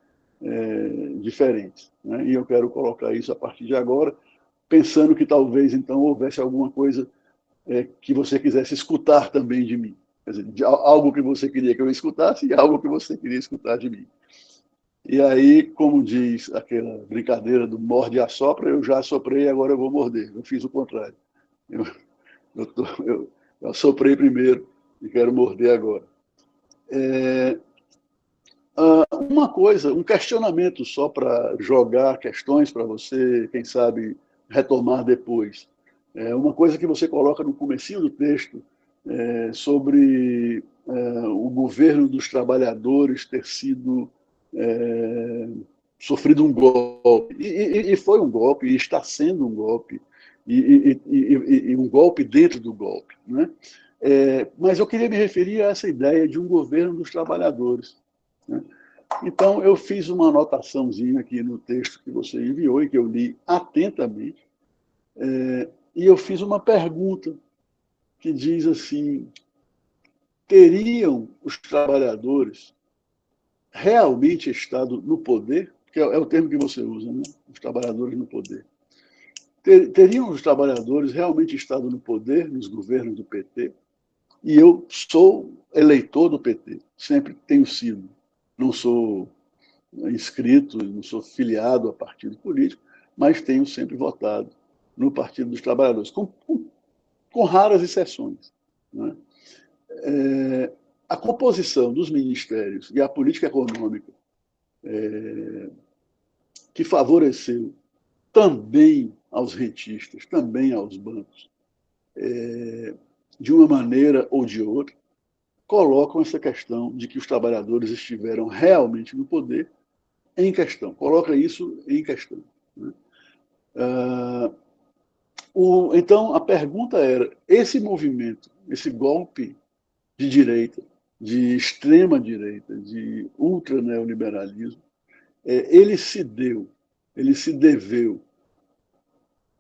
diferentes, né? E eu quero colocar isso a partir de agora, pensando que talvez, então, houvesse alguma coisa que você quisesse escutar também de mim. Quer dizer, algo que você queria que eu escutasse e algo que você queria escutar de mim. E aí, como diz aquela brincadeira do morde e assopra, eu já assoprei e agora eu vou morder. Eu fiz o contrário. Eu assoprei primeiro e quero morder agora. Uma coisa, um questionamento só para jogar questões para você, quem sabe, retomar depois. Uma coisa que você coloca no comecinho do texto sobre o governo dos trabalhadores ter sido sofrido um golpe. E foi um golpe, e está sendo um golpe, e um golpe dentro do golpe, né? Mas eu queria me referir a essa ideia de um governo dos trabalhadores, né? Então, eu fiz uma anotaçãozinha aqui no texto que você enviou e que eu li atentamente, e eu fiz uma pergunta que diz assim: teriam os trabalhadores realmente estado no poder? Que é o termo que você usa, né? Os trabalhadores no poder. Teriam os trabalhadores realmente estado no poder nos governos do PT? E eu sou eleitor do PT, sempre tenho sido. Não sou inscrito, não sou filiado a partido político, mas tenho sempre votado no Partido dos Trabalhadores, com raras exceções, né? A composição dos ministérios e a política econômica que favoreceu também aos rentistas, também aos bancos, de uma maneira ou de outra, colocam essa questão de que os trabalhadores estiveram realmente no poder em questão. Coloca isso em questão, né? Então, a pergunta era: esse movimento, esse golpe de direita, de extrema-direita, de ultraneoliberalismo, ele se deveu,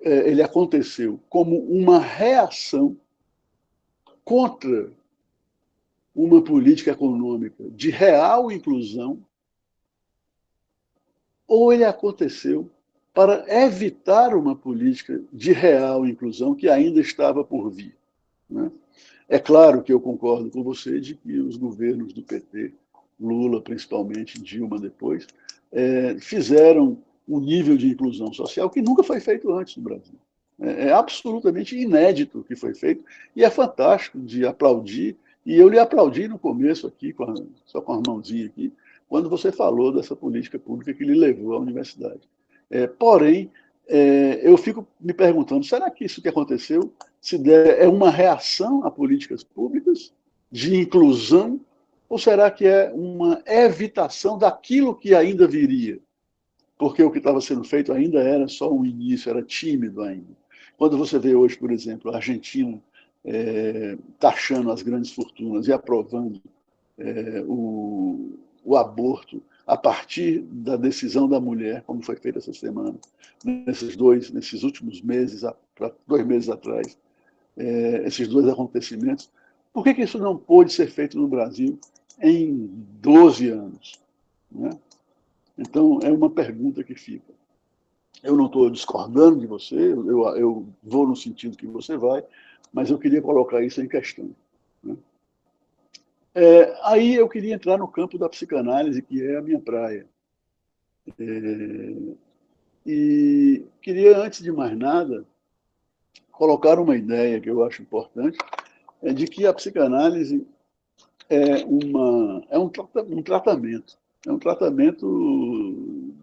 ele aconteceu como uma reação contra uma política econômica de real inclusão, ou ele aconteceu para evitar uma política de real inclusão que ainda estava por vir, né? É claro que eu concordo com você de que os governos do PT, Lula principalmente, Dilma depois, fizeram um nível de inclusão social que nunca foi feito antes no Brasil. É absolutamente inédito o que foi feito e é fantástico de aplaudir. E eu lhe aplaudi no começo aqui, só com a mãozinha aqui, quando você falou dessa política pública que lhe levou à universidade. Porém, eu fico me perguntando, será que isso que aconteceu é uma reação a políticas públicas de inclusão ou será que é uma evitação daquilo que ainda viria? porque o que estava sendo feito ainda era só um início, era tímido ainda. Quando você vê hoje, por exemplo, a Argentina taxando as grandes fortunas e aprovando o aborto a partir da decisão da mulher, como foi feito essa semana, nesses últimos meses, 2 meses atrás, esses dois acontecimentos, por que isso não pôde ser feito no Brasil em 12 anos? Né? Então, é uma pergunta que fica. Eu não estou discordando de você, eu vou no sentido que você vai, mas eu queria colocar isso em questão. Né? Aí eu queria entrar no campo da psicanálise, que é a minha praia. E queria, antes de mais nada, colocar uma ideia que eu acho importante, de que a psicanálise um tratamento. É um tratamento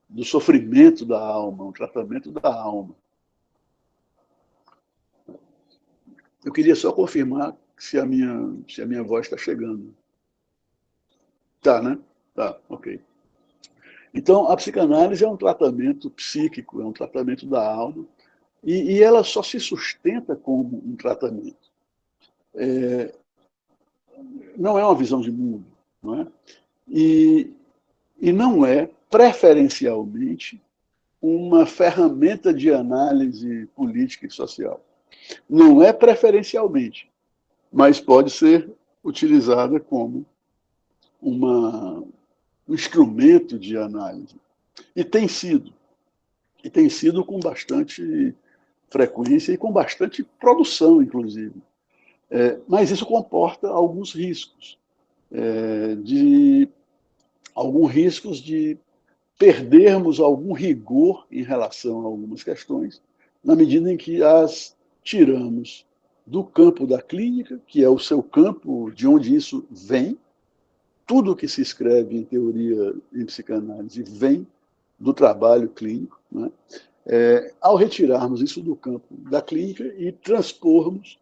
do sofrimento da alma, um tratamento da alma. Eu queria só confirmar se a minha voz está chegando. Tá, né? Tá, ok. Então, a psicanálise é um tratamento psíquico, é um tratamento da alma, e ela só se sustenta como um tratamento. Não é uma visão de mundo, não é? E não é, preferencialmente, uma ferramenta de análise política e social. Não é preferencialmente, mas pode ser utilizada como um instrumento de análise. E tem sido com bastante frequência e com bastante produção, inclusive. Mas isso comporta alguns riscos, alguns riscos de perdermos algum rigor em relação a algumas questões, na medida em que as tiramos do campo da clínica, que é o seu campo de onde isso vem. Tudo que se escreve em teoria em psicanálise vem do trabalho clínico, né? Ao retirarmos isso do campo da clínica e transpormos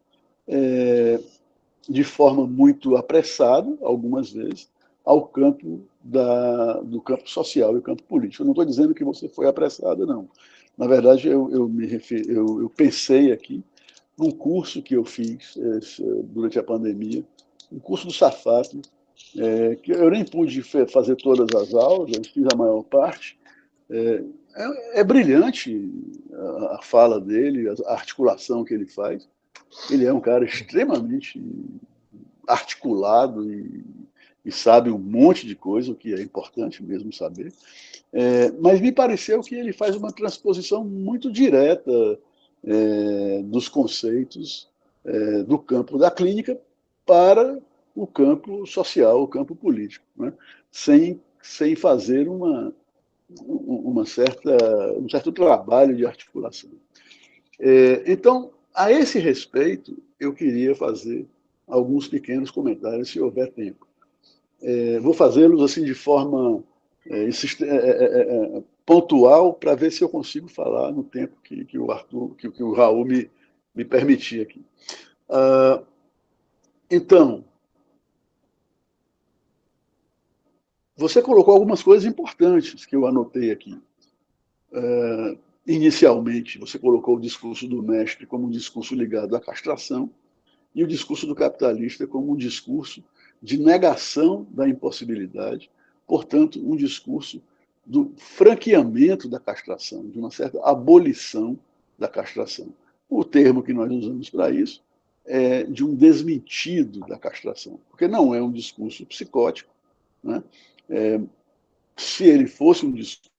de forma muito apressada, algumas vezes, ao campo do campo social e campo político. Eu não estou dizendo que você foi apressada, não. Na verdade, eu pensei aqui num curso que eu fiz durante a pandemia, um curso do Safat, que eu nem pude fazer todas as aulas, eu fiz a maior parte. É brilhante a fala dele, a articulação que ele faz. Ele é um cara extremamente articulado e sabe um monte de coisa, o que é importante mesmo saber. Mas me pareceu que ele faz uma transposição muito direta dos conceitos do campo da clínica para o campo social, o campo político, né? sem fazer um certo trabalho de articulação. Então, a esse respeito, eu queria fazer alguns pequenos comentários, se houver tempo. Vou fazê-los assim de forma pontual, para ver se eu consigo falar no tempo que o Raul me permitir aqui. Então, você colocou algumas coisas importantes que eu anotei aqui. Inicialmente, você colocou o discurso do mestre como um discurso ligado à castração e o discurso do capitalista como um discurso de negação da impossibilidade, portanto, um discurso do franqueamento da castração, de uma certa abolição da castração. O termo que nós usamos para isso é de um desmentido da castração, porque não é um discurso psicótico, né? Se ele fosse um discurso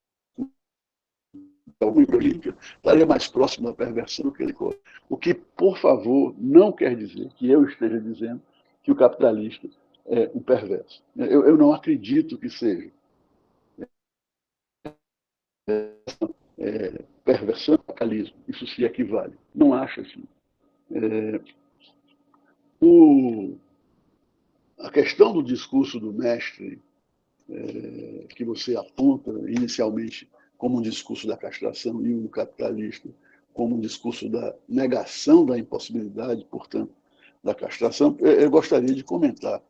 estaria mais próximo da perversão do que ele coloca. O que, por favor, não quer dizer que eu esteja dizendo que o capitalista é um perverso. Eu não acredito que seja. Perversão e capitalismo, isso se equivale. Não acho assim. A questão do discurso do mestre, que você aponta inicialmente como um discurso da castração e o capitalista como um discurso da negação da impossibilidade, portanto, da castração, eu gostaria de comentar.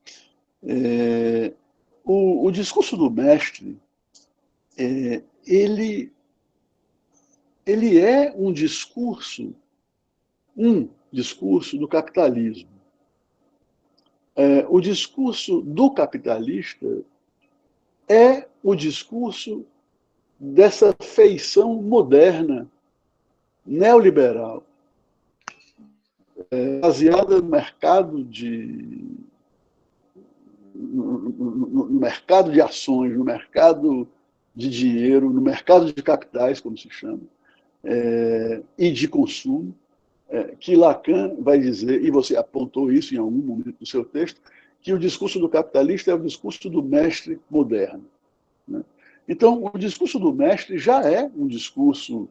O discurso do mestre ele é um discurso do capitalismo. O discurso do capitalista é o discurso dessa feição moderna, neoliberal, baseada no mercado no mercado de ações, no mercado de dinheiro, no mercado de capitais, como se chama, e de consumo, que Lacan vai dizer, e você apontou isso em algum momento do seu texto, que o discurso do capitalista é o discurso do mestre moderno, né? Então, o discurso do mestre já é um discurso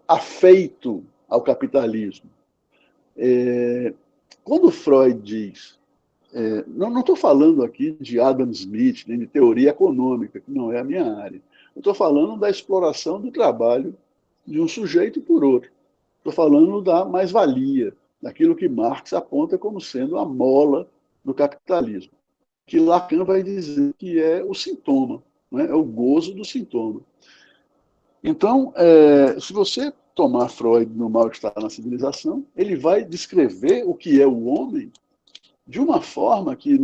afeito ao capitalismo. Quando Freud diz, não estou falando aqui de Adam Smith, nem de teoria econômica, que não é a minha área, eu estou falando da exploração do trabalho de um sujeito por outro. Estou falando da mais-valia, daquilo que Marx aponta como sendo a mola do capitalismo, que Lacan vai dizer que é o sintoma, né? É o gozo do sintoma. Então, se você tomar Freud no Mal-Estar na Civilização, ele vai descrever o que é o homem de uma forma que,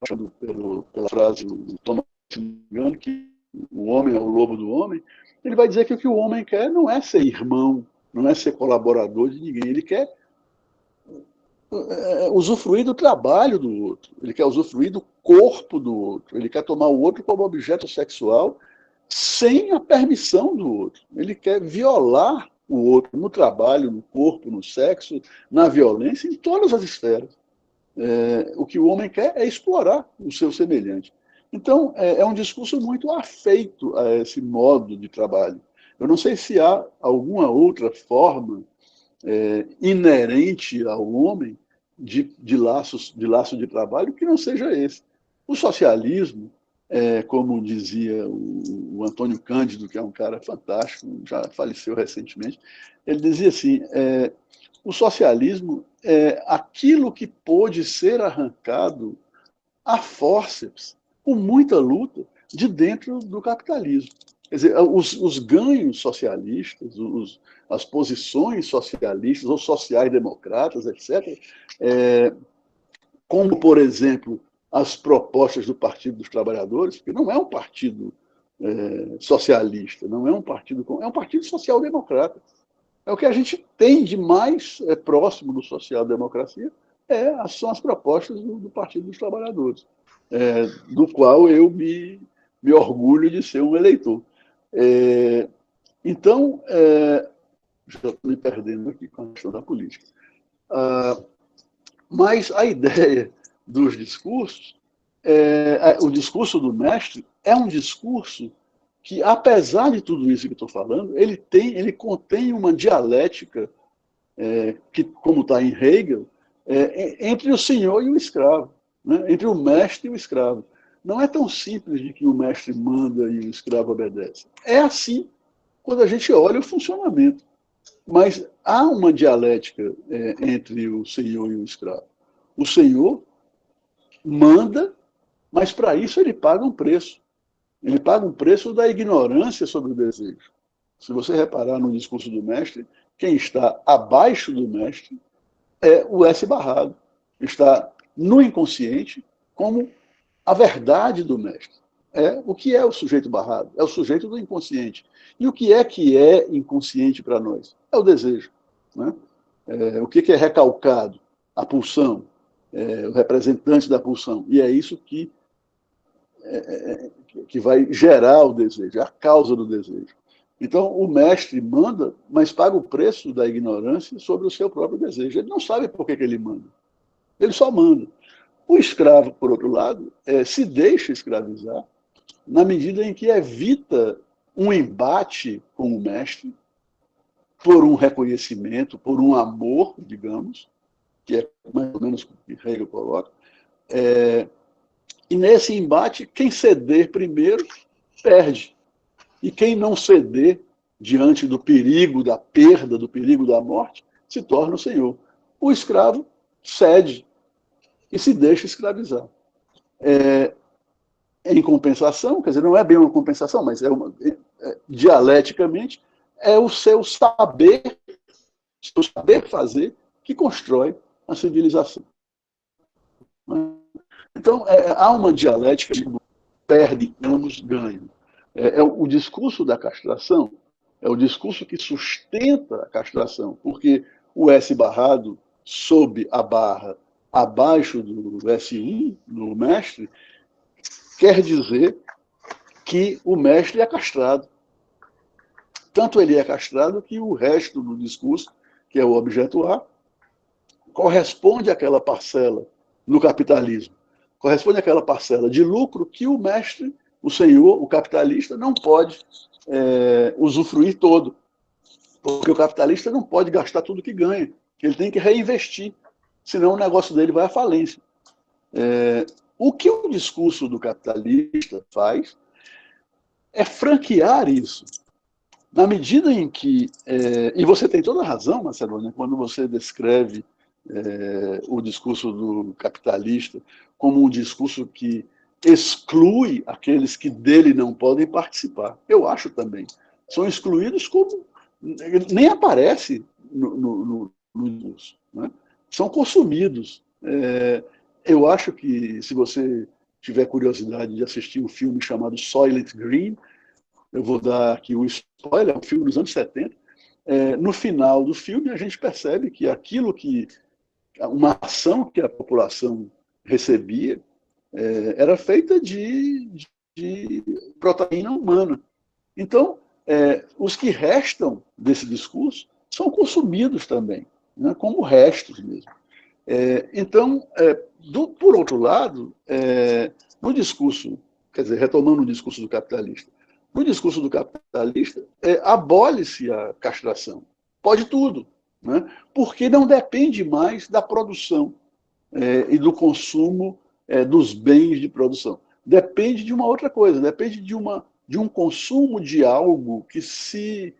pela frase do Thomas Mann, que o homem é o lobo do homem, ele vai dizer que o que o homem quer não é ser irmão, não é ser colaborador de ninguém, ele quer usufruir do trabalho do outro, ele quer usufruir do corpo do outro, ele quer tomar o outro como objeto sexual sem a permissão do outro, ele quer violar o outro no trabalho, no corpo, no sexo, na violência, em todas as esferas. O que o homem quer é explorar o seu semelhante. Então, é um discurso muito afeito a esse modo de trabalho. Eu não sei se há alguma outra forma inerente ao homem de laço de trabalho que não seja esse. O socialismo, como dizia o Antônio Cândido, que é um cara fantástico, já faleceu recentemente, ele dizia assim, o socialismo é aquilo que pôde ser arrancado a fórceps, com muita luta, de dentro do capitalismo. Quer dizer, os ganhos socialistas, as posições socialistas ou sociais-democratas, etc., como, por exemplo, as propostas do Partido dos Trabalhadores, que não é um partido socialista, não é um partido... É um partido social-democrata. É o que a gente tem de mais próximo do social-democracia, são as propostas do Partido dos Trabalhadores, do qual eu me orgulho de ser um eleitor. Então, já estou me perdendo aqui com a questão da política. Mas a ideia dos discursos, o discurso do mestre é um discurso que, apesar de tudo isso que estou falando, ele contém uma dialética que, como está em Hegel, entre o senhor e o escravo, né? Entre o mestre e o escravo. Não é tão simples de que o mestre manda e o escravo obedece. É assim quando a gente olha o funcionamento. Mas há uma dialética entre o senhor e o escravo. O senhor manda, mas para isso ele paga um preço. Ele paga um preço da ignorância sobre o desejo. Se você reparar no discurso do mestre, quem está abaixo do mestre é o S barrado. Está no inconsciente como a verdade do mestre. O que é o sujeito barrado? É o sujeito do inconsciente. E o que é inconsciente para nós? É o desejo, né? O que é recalcado? A pulsão, o representante da pulsão. E é isso que vai gerar o desejo, é a causa do desejo. Então, o mestre manda, mas paga o preço da ignorância sobre o seu próprio desejo. Ele não sabe por que ele manda. Ele só manda. O escravo, por outro lado, se deixa escravizar na medida em que evita um embate com o mestre por um reconhecimento, por um amor, digamos, que é mais ou menos o que Hegel coloca. E nesse embate, quem ceder primeiro, perde. E quem não ceder diante do perigo da perda, do perigo da morte, se torna o senhor. O escravo cede e se deixa escravizar. em compensação, quer dizer, não é bem uma compensação, mas dialeticamente, é o seu saber fazer que constrói a civilização. Então, há uma dialética de perde, ambos ganham. O discurso da castração é o discurso que sustenta a castração, porque o S barrado sob a barra abaixo do S1, do mestre, quer dizer que o mestre é castrado. Tanto ele é castrado que o resto do discurso, que é o objeto A, corresponde àquela parcela no capitalismo, corresponde àquela parcela de lucro que o mestre, o senhor, o capitalista, não pode usufruir todo. Porque o capitalista não pode gastar tudo que ganha, ele tem que reinvestir, senão o negócio dele vai à falência. O que o discurso do capitalista faz é franquear isso. Na medida em que... e você tem toda a razão, Marcelo, né, quando você descreve o discurso do capitalista como um discurso que exclui aqueles que dele não podem participar. Eu acho também. São excluídos como... nem aparece no discurso. Né? São consumidos. Eu acho que, se você tiver curiosidade de assistir um filme chamado Soylent Green, eu vou dar aqui um spoiler, é um filme dos anos 70, no final do filme a gente percebe que aquilo que... uma ação que a população recebia era feita de proteína humana. Então, os que restam desse discurso são consumidos também, né, como restos mesmo. Então, por outro lado, no discurso, quer dizer, retomando o discurso do capitalista, no discurso do capitalista, abole-se a castração. Pode tudo, né, porque não depende mais da produção e do consumo dos bens de produção. Depende de uma outra coisa, depende de um consumo de algo que se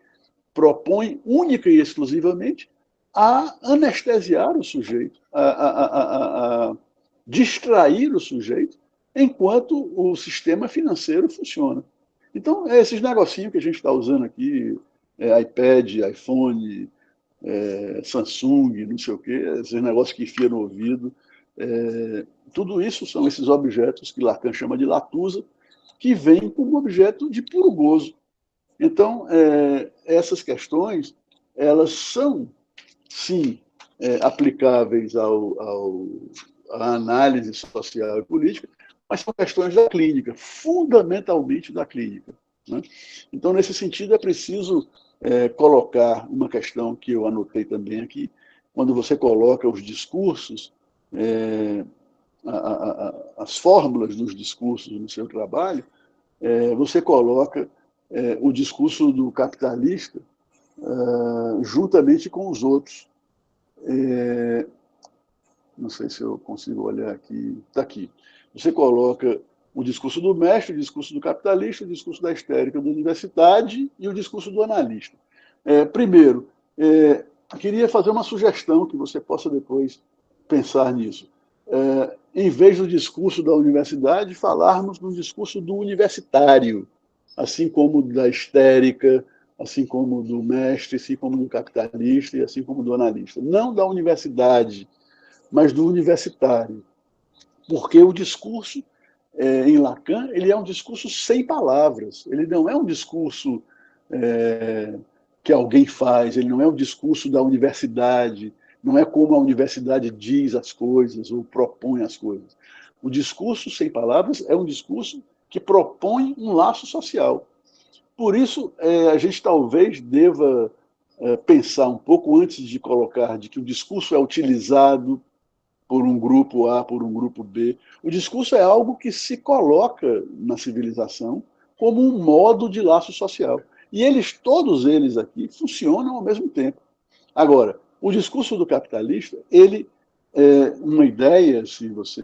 propõe única e exclusivamente a anestesiar o sujeito, a distrair o sujeito, enquanto o sistema financeiro funciona. Então, esses negocinhos que a gente está usando aqui, iPad, iPhone, Samsung, não sei o quê, esses negócios que enfia no ouvido, tudo isso são esses objetos que Lacan chama de latusa, que vêm como objeto de puro gozo. Então, essas questões, elas são, sim, aplicáveis à análise social e política, mas são questões da clínica, fundamentalmente da clínica. Né? Então, nesse sentido, é preciso colocar uma questão que eu anotei também aqui, quando você coloca os discursos, as fórmulas dos discursos no seu trabalho, você coloca o discurso do capitalista juntamente com os outros. Não sei se eu consigo olhar aqui. Está aqui. Você coloca o discurso do mestre, o discurso do capitalista, o discurso da histérica da universidade e o discurso do analista. Primeiro, queria fazer uma sugestão que você possa depois pensar nisso. Em vez do discurso da universidade, falarmos do discurso do universitário, assim como da histérica, assim como do mestre, assim como do capitalista e assim como do analista. Não da universidade, mas do universitário. Porque o discurso, em Lacan, ele é um discurso sem palavras. Ele não é um discurso que alguém faz, ele não é um discurso da universidade, não é como a universidade diz as coisas ou propõe as coisas. O discurso sem palavras é um discurso que propõe um laço social. Por isso, a gente talvez deva pensar um pouco antes de colocar de que o discurso é utilizado por um grupo A, por um grupo B. O discurso é algo que se coloca na civilização como um modo de laço social. E todos eles aqui funcionam ao mesmo tempo. Agora, o discurso do capitalista, ele uma ideia, se você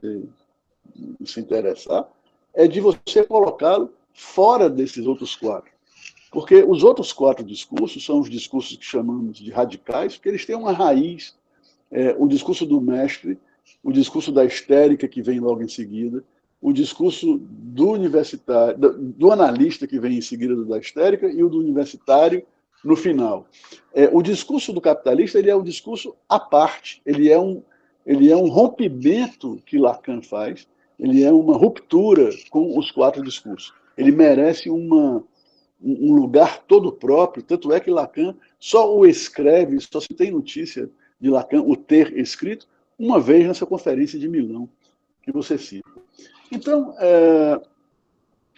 se interessar, é de você colocá-lo fora desses outros quatro. Porque os outros quatro discursos são os discursos que chamamos de radicais, porque eles têm uma raiz. O discurso do mestre, o discurso da histérica, que vem logo em seguida, o discurso do universitário, do analista que vem em seguida do da histérica e o do universitário no final. O discurso do capitalista ele é um discurso à parte, ele é um rompimento que Lacan faz, ele é uma ruptura com os 4 discursos. Ele merece um lugar todo próprio, tanto é que Lacan só o escreve, só se tem notícia de Lacan, o ter escrito, uma vez nessa conferência de Milão, que você cita. Então,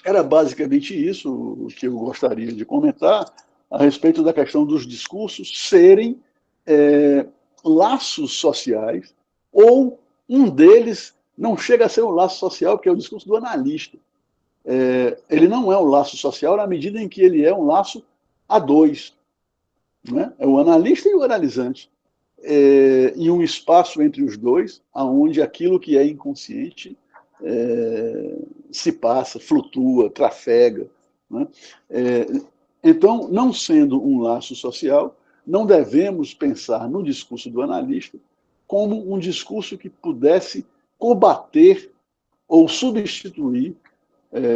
era basicamente isso que eu gostaria de comentar a respeito da questão dos discursos serem laços sociais, ou um deles não chega a ser um laço social, que é o discurso do analista. Ele não é um laço social na medida em que ele é um laço a 2. Né? É o analista e o analisante. E um espaço entre os dois, onde aquilo que é inconsciente se passa, flutua, trafega. Né? Então, não sendo um laço social, não devemos pensar no discurso do analista como um discurso que pudesse combater ou substituir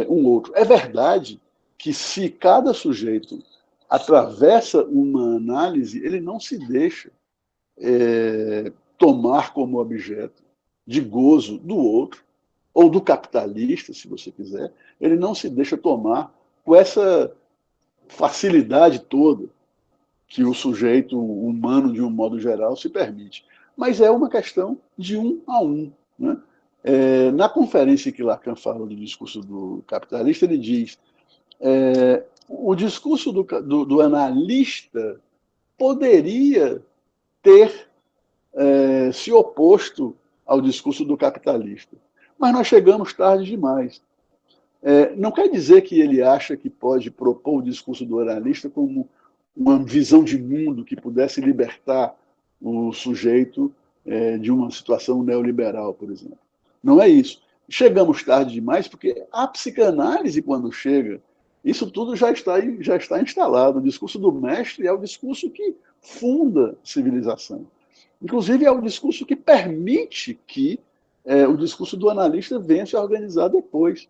um outro. É verdade que se cada sujeito atravessa uma análise, ele não se deixa tomar como objeto de gozo do outro, ou do capitalista, se você quiser, ele não se deixa tomar com essa facilidade toda que o sujeito humano, de um modo geral, se permite. Mas é uma questão de 1 a 1. Né? Na conferência que Lacan fala do discurso do capitalista, ele diz o discurso do analista poderia ter se oposto ao discurso do capitalista. Mas nós chegamos tarde demais. Não quer dizer que ele acha que pode propor o discurso do analista como uma visão de mundo que pudesse libertar o sujeito de uma situação neoliberal, por exemplo. Não é isso. Chegamos tarde demais porque a psicanálise, quando chega, isso tudo já está instalado. O discurso do mestre é o discurso que funda a civilização. Inclusive, é o discurso que permite que o discurso do analista venha se organizar depois,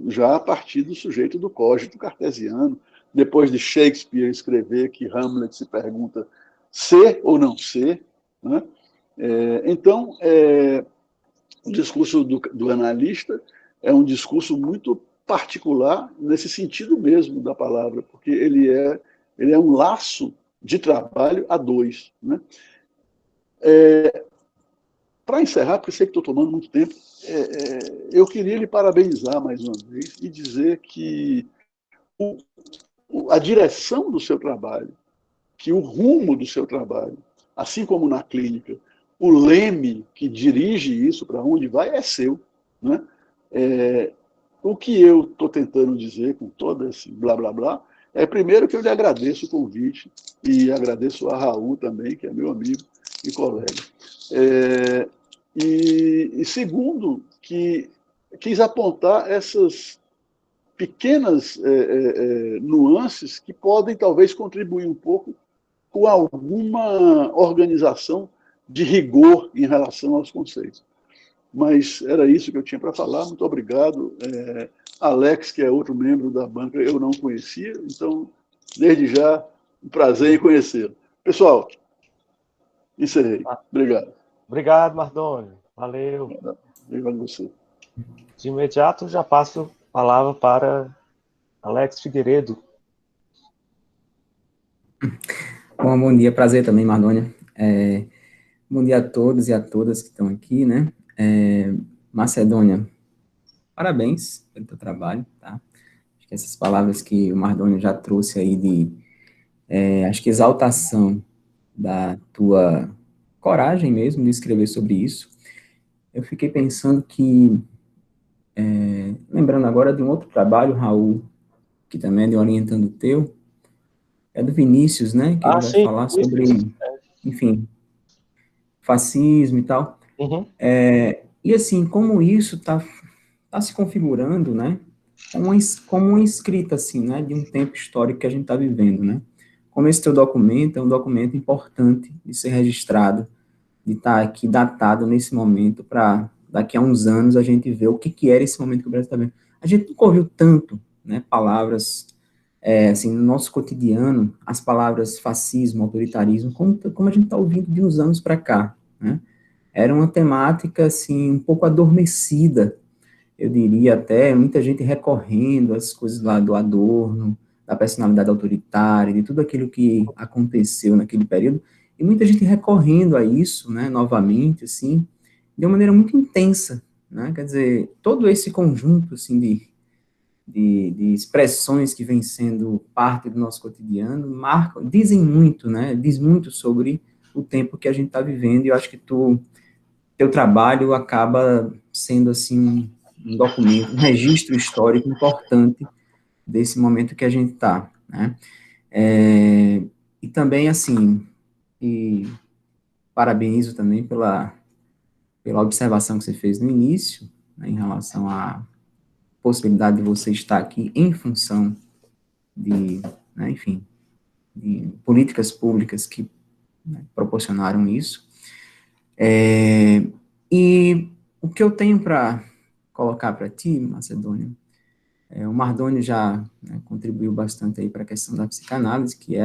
já a partir do sujeito do cogito cartesiano, depois de Shakespeare escrever que Hamlet se pergunta ser ou não ser. Né? Então, o discurso do analista é um discurso muito particular nesse sentido mesmo da palavra, porque ele é um laço de trabalho a 2. Né? Para encerrar, porque sei que estou tomando muito tempo, eu queria lhe parabenizar mais uma vez e dizer que a direção do seu trabalho, que o rumo do seu trabalho, assim como na clínica, o leme que dirige isso para onde vai é seu. Né? O que eu estou tentando dizer com todo esse blá blá blá é, primeiro, que eu lhe agradeço o convite e agradeço a Raul também, que é meu amigo e colega. E segundo, que quis apontar essas pequenas nuances que podem talvez contribuir um pouco com alguma organização de rigor em relação aos conceitos. Mas era isso que eu tinha para falar. Muito obrigado. Alex, que é outro membro da banca, eu não conhecia, então, desde já, um prazer em conhecê-lo. Pessoal, encerrei. Obrigado. Obrigado, Mardônio. Valeu. Obrigado a você. De imediato, já passo a palavra para Alex Figueiredo. Bom dia, prazer também, Mardônia. Bom dia a todos e a todas que estão aqui, né? Macedônia, parabéns pelo teu trabalho, tá? Acho que essas palavras que o Mardônia já trouxe aí acho que exaltação da tua coragem mesmo de escrever sobre isso. Eu fiquei pensando que, lembrando agora de um outro trabalho, Raul, que também é de orientando o teu, é do Vinícius, né? Que ele vai falar sobre, enfim, fascismo e tal. Uhum. E assim, como isso está se configurando, né? Como uma escrita, assim, né? De um tempo histórico que a gente está vivendo, né? Como esse teu documento é um documento importante de ser registrado, de estar aqui datado nesse momento para daqui a uns anos a gente vê o que era esse momento que o Brasil está vendo. A gente nunca ouviu tanto, né, palavras, assim, no nosso cotidiano, as palavras fascismo, autoritarismo, como a gente está ouvindo de uns anos para cá, né? Era uma temática, assim, um pouco adormecida, eu diria até, muita gente recorrendo às coisas lá do Adorno, da personalidade autoritária, de tudo aquilo que aconteceu naquele período, e muita gente recorrendo a isso, né, novamente, assim, de uma maneira muito intensa, né, quer dizer, todo esse conjunto, assim, de expressões que vem sendo parte do nosso cotidiano, marcam, dizem muito, né, diz muito sobre o tempo que a gente está vivendo, e eu acho que teu trabalho acaba sendo, assim, um documento, um registro histórico importante desse momento que a gente está, né? E também, assim, e parabenizo também pela observação que você fez no início, né, em relação à possibilidade de você estar aqui em função de, né, enfim, de políticas públicas que, né, proporcionaram isso. E o que eu tenho para colocar para ti, Macedônio, o Mardônio já, né, contribuiu bastante aí para a questão da psicanálise, que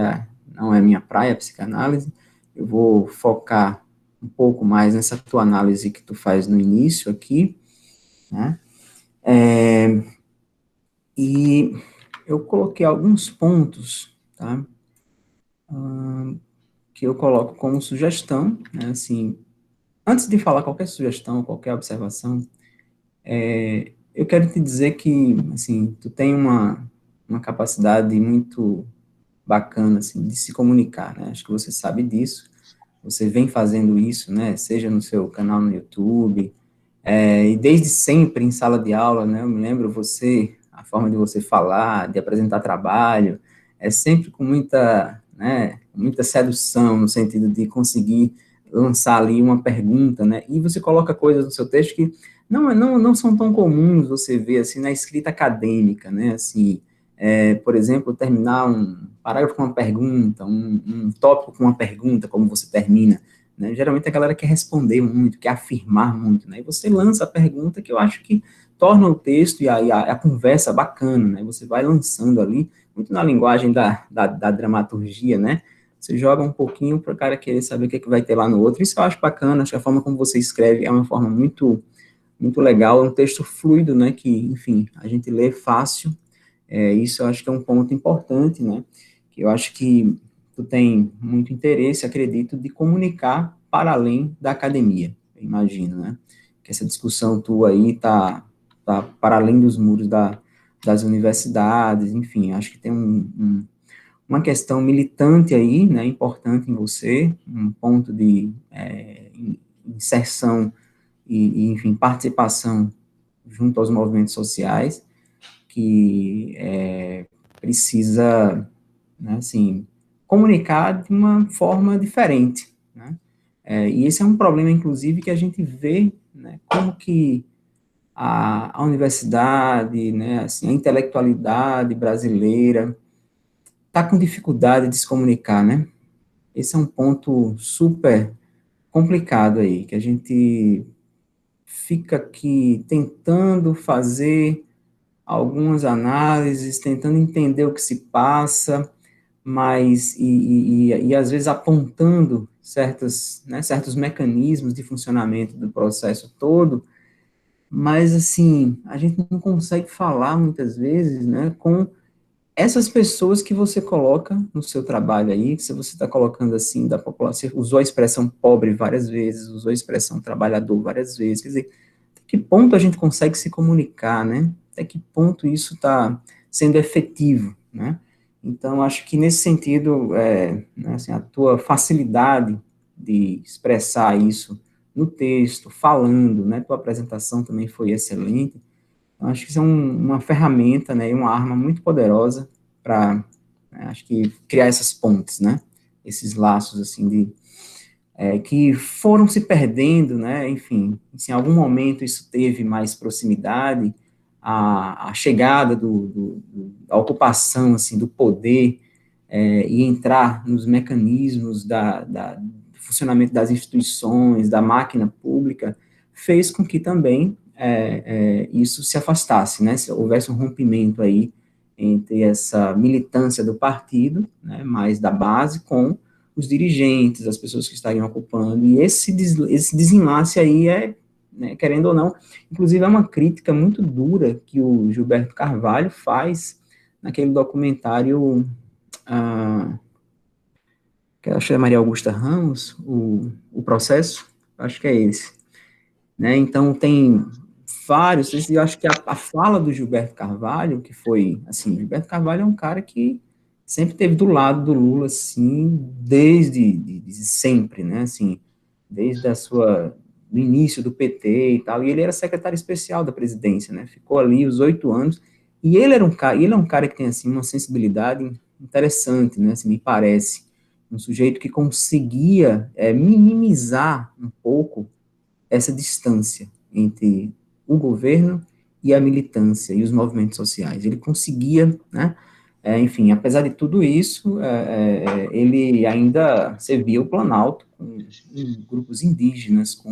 não é minha praia, a psicanálise. Eu vou focar um pouco mais nessa tua análise que tu faz no início aqui, né? E eu coloquei alguns pontos, tá? Que eu coloco como sugestão, né? Assim, antes de falar qualquer sugestão, qualquer observação, eu quero te dizer que, assim, tu tem uma capacidade muito bacana, assim, de se comunicar, né? Acho que você sabe disso. Você vem fazendo isso, né? Seja no seu canal no YouTube, e desde sempre em sala de aula, né? Eu me lembro a forma de você falar, de apresentar trabalho, é sempre com muita, né? Muita sedução, no sentido de conseguir lançar ali uma pergunta, né? E você coloca coisas no seu texto que não são tão comuns você ver, assim, na escrita acadêmica, né? Assim, por exemplo, terminar um parágrafo com uma pergunta, um tópico com uma pergunta, como você termina, né? Geralmente a galera quer responder muito, quer afirmar muito, né? E você lança a pergunta que eu acho que torna o texto e a conversa bacana, né? Você vai lançando ali, muito na linguagem da dramaturgia, né? Você joga um pouquinho para o cara querer saber o que vai ter lá no outro. Isso eu acho bacana, acho que a forma como você escreve é uma forma muito, muito legal, é um texto fluido, né? Que, enfim, a gente lê fácil. Isso eu acho que é um ponto importante, né? Que eu acho que tu tem muito interesse, acredito, de comunicar para além da academia, eu imagino, né? Que essa discussão tua aí tá para além dos muros das universidades, enfim, acho que tem uma questão militante aí, né, importante em você, um ponto de inserção enfim, participação junto aos movimentos sociais, que precisa, né, assim, comunicar de uma forma diferente, né? E esse é um problema, inclusive, que a gente vê, né, como que a universidade, né, assim, a intelectualidade brasileira está com dificuldade de se comunicar, né? Esse é um ponto super complicado aí, que a gente fica aqui tentando fazer algumas análises, tentando entender o que se passa, mas, e às vezes apontando certos mecanismos de funcionamento do processo todo, mas, assim, a gente não consegue falar, muitas vezes, né, com essas pessoas que você coloca no seu trabalho aí, que você está colocando, assim, da população, você usou a expressão pobre várias vezes, usou a expressão trabalhador várias vezes, quer dizer, até que ponto a gente consegue se comunicar, né? Até que ponto isso está sendo efetivo, né? Então, acho que nesse sentido, né, assim, a tua facilidade de expressar isso no texto, falando, né? Tua apresentação também foi excelente. Então, acho que isso é uma ferramenta, né, e uma arma muito poderosa para, né, acho que, criar essas pontes, né? Esses laços, assim, que foram se perdendo, né, enfim, se em algum momento isso teve mais proximidade, a chegada da ocupação, assim, do poder, e entrar nos mecanismos do funcionamento das instituições, da máquina pública, fez com que também isso se afastasse, né, se houvesse um rompimento aí entre essa militância do partido, né, mais da base, com os dirigentes, as pessoas que estariam ocupando, e esse desenlace aí né, querendo ou não, inclusive é uma crítica muito dura que o Gilberto Carvalho faz naquele documentário, que eu acho que é Maria Augusta Ramos, o Processo, acho que é esse, né, então tem vários, eu acho que a fala do Gilberto Carvalho, que foi, assim, Gilberto Carvalho é um cara que sempre esteve do lado do Lula, assim, desde sempre, né, assim, desde do início do PT e tal, e ele era secretário especial da presidência, né, ficou ali os 8 anos, e ele é um cara que tem, assim, uma sensibilidade interessante, né, assim, me parece, um sujeito que conseguia minimizar um pouco essa distância entre o governo e a militância e os movimentos sociais. Ele conseguia, né, enfim, apesar de tudo isso, ele ainda servia o Planalto com grupos indígenas,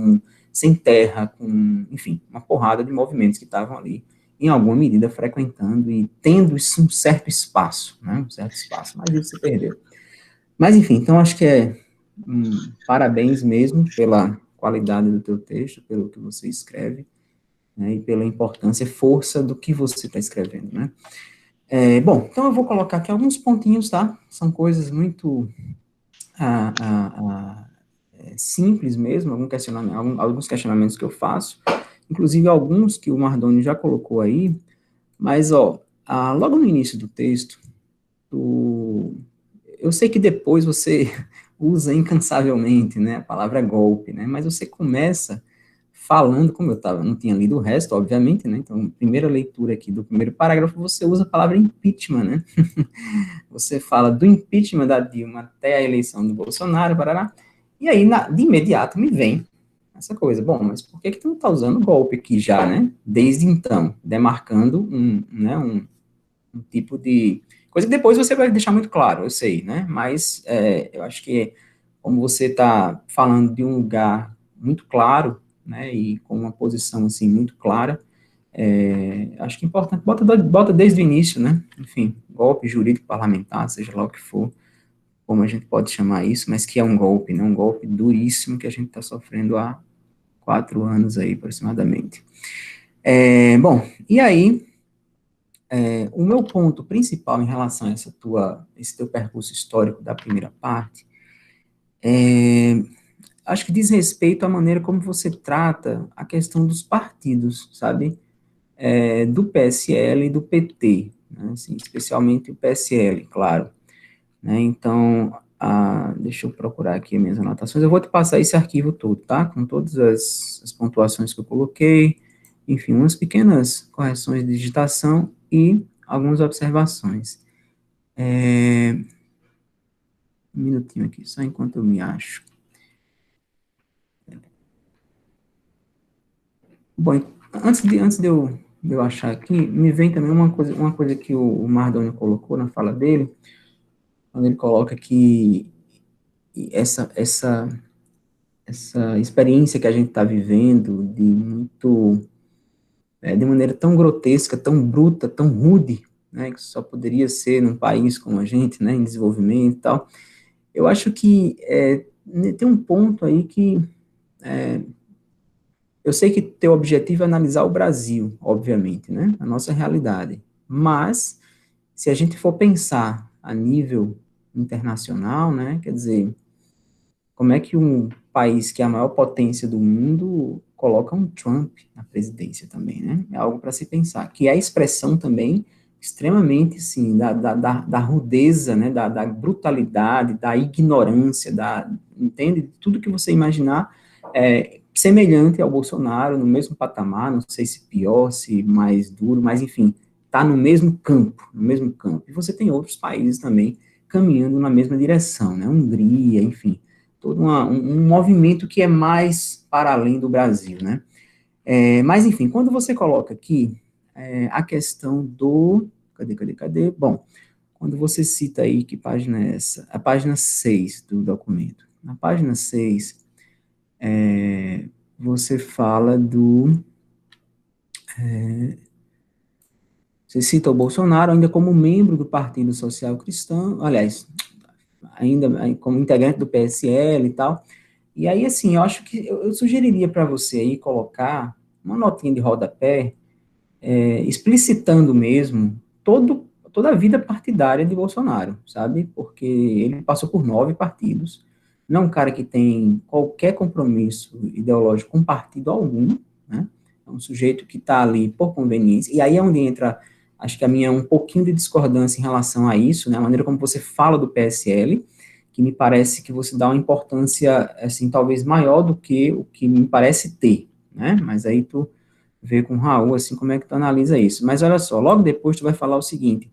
sem terra, com, enfim, uma porrada de movimentos que estavam ali, em alguma medida, frequentando e tendo um certo espaço, né, mas isso se perdeu. Mas, enfim, então acho que parabéns mesmo pela qualidade do teu texto, pelo que você escreve, né, e pela importância e força do que você está escrevendo, né. Bom, então eu vou colocar aqui alguns pontinhos, tá? São coisas muito simples mesmo, alguns questionamentos que eu faço, inclusive alguns que o Mardoni já colocou aí, mas, logo no início do texto, eu sei que depois você usa incansavelmente, né, a palavra golpe, né, mas você começa falando, como não tinha lido o resto, obviamente, né, então, primeira leitura aqui do primeiro parágrafo, você usa a palavra impeachment, né, você fala do impeachment da Dilma até a eleição do Bolsonaro, parará, e aí, de imediato, me vem essa coisa, bom, mas por que tu não tá usando golpe aqui já, né, desde então, demarcando um tipo de coisa que depois você vai deixar muito claro, eu sei, né, mas eu acho que como você está falando de um lugar muito claro, né, e com uma posição, assim, muito clara, acho que é importante, bota desde o início, né, enfim, golpe jurídico parlamentar, seja lá o que for, como a gente pode chamar isso, mas que é um golpe, né, um golpe duríssimo que a gente está sofrendo há 4 anos aí, aproximadamente. Bom, e aí, o meu ponto principal em relação a esse teu percurso histórico da primeira parte, acho que diz respeito à maneira como você trata a questão dos partidos, sabe? Do PSL e do PT, né? Assim, especialmente o PSL, claro. Né? Então, deixa eu procurar aqui as minhas anotações. Eu vou te passar esse arquivo todo, tá? Com todas as pontuações que eu coloquei, enfim, umas pequenas correções de digitação e algumas observações. Um minutinho aqui, só enquanto eu me acho. Bom, antes de eu achar aqui, me vem também uma coisa que o Mardoni colocou na fala dele, quando ele coloca que essa experiência que a gente está vivendo de maneira tão grotesca, tão bruta, tão rude, né, que só poderia ser num país como a gente, né, em desenvolvimento e tal, eu acho que tem um ponto aí que eu sei que teu objetivo é analisar o Brasil, obviamente, né, a nossa realidade, mas se a gente for pensar a nível internacional, né, quer dizer, como é que um país que é a maior potência do mundo coloca um Trump na presidência também, né? É algo para se pensar, que é a expressão também extremamente, sim, da rudeza, né, da brutalidade, da ignorância, entende? Tudo que você imaginar semelhante ao Bolsonaro, no mesmo patamar, não sei se pior, se mais duro, mas enfim, está no mesmo campo, no mesmo campo. E você tem outros países também caminhando na mesma direção, né? Hungria, enfim, todo um movimento que é mais para além do Brasil, né? Mas, enfim, quando você coloca aqui a questão do... Cadê? Bom, quando você cita aí, que página é essa? A página 6 do documento. Na página 6, você fala do... Você cita o Bolsonaro ainda como membro do Partido Social Cristão, aliás, ainda como integrante do PSL e tal. E aí, assim, eu acho que eu sugeriria para você aí colocar uma notinha de rodapé, explicitando mesmo toda a vida partidária de Bolsonaro, sabe? Porque ele passou por 9 partidos, não é um cara que tem qualquer compromisso ideológico com partido algum, né? É um sujeito que está ali por conveniência, e aí é onde entra, acho que a minha um pouquinho de discordância em relação a isso, né? A maneira como você fala do PSL, que me parece que você dá uma importância, assim, talvez maior do que o que me parece ter, né? Mas aí tu vê com o Raul, assim, como é que tu analisa isso. Mas olha só, logo depois tu vai falar o seguinte,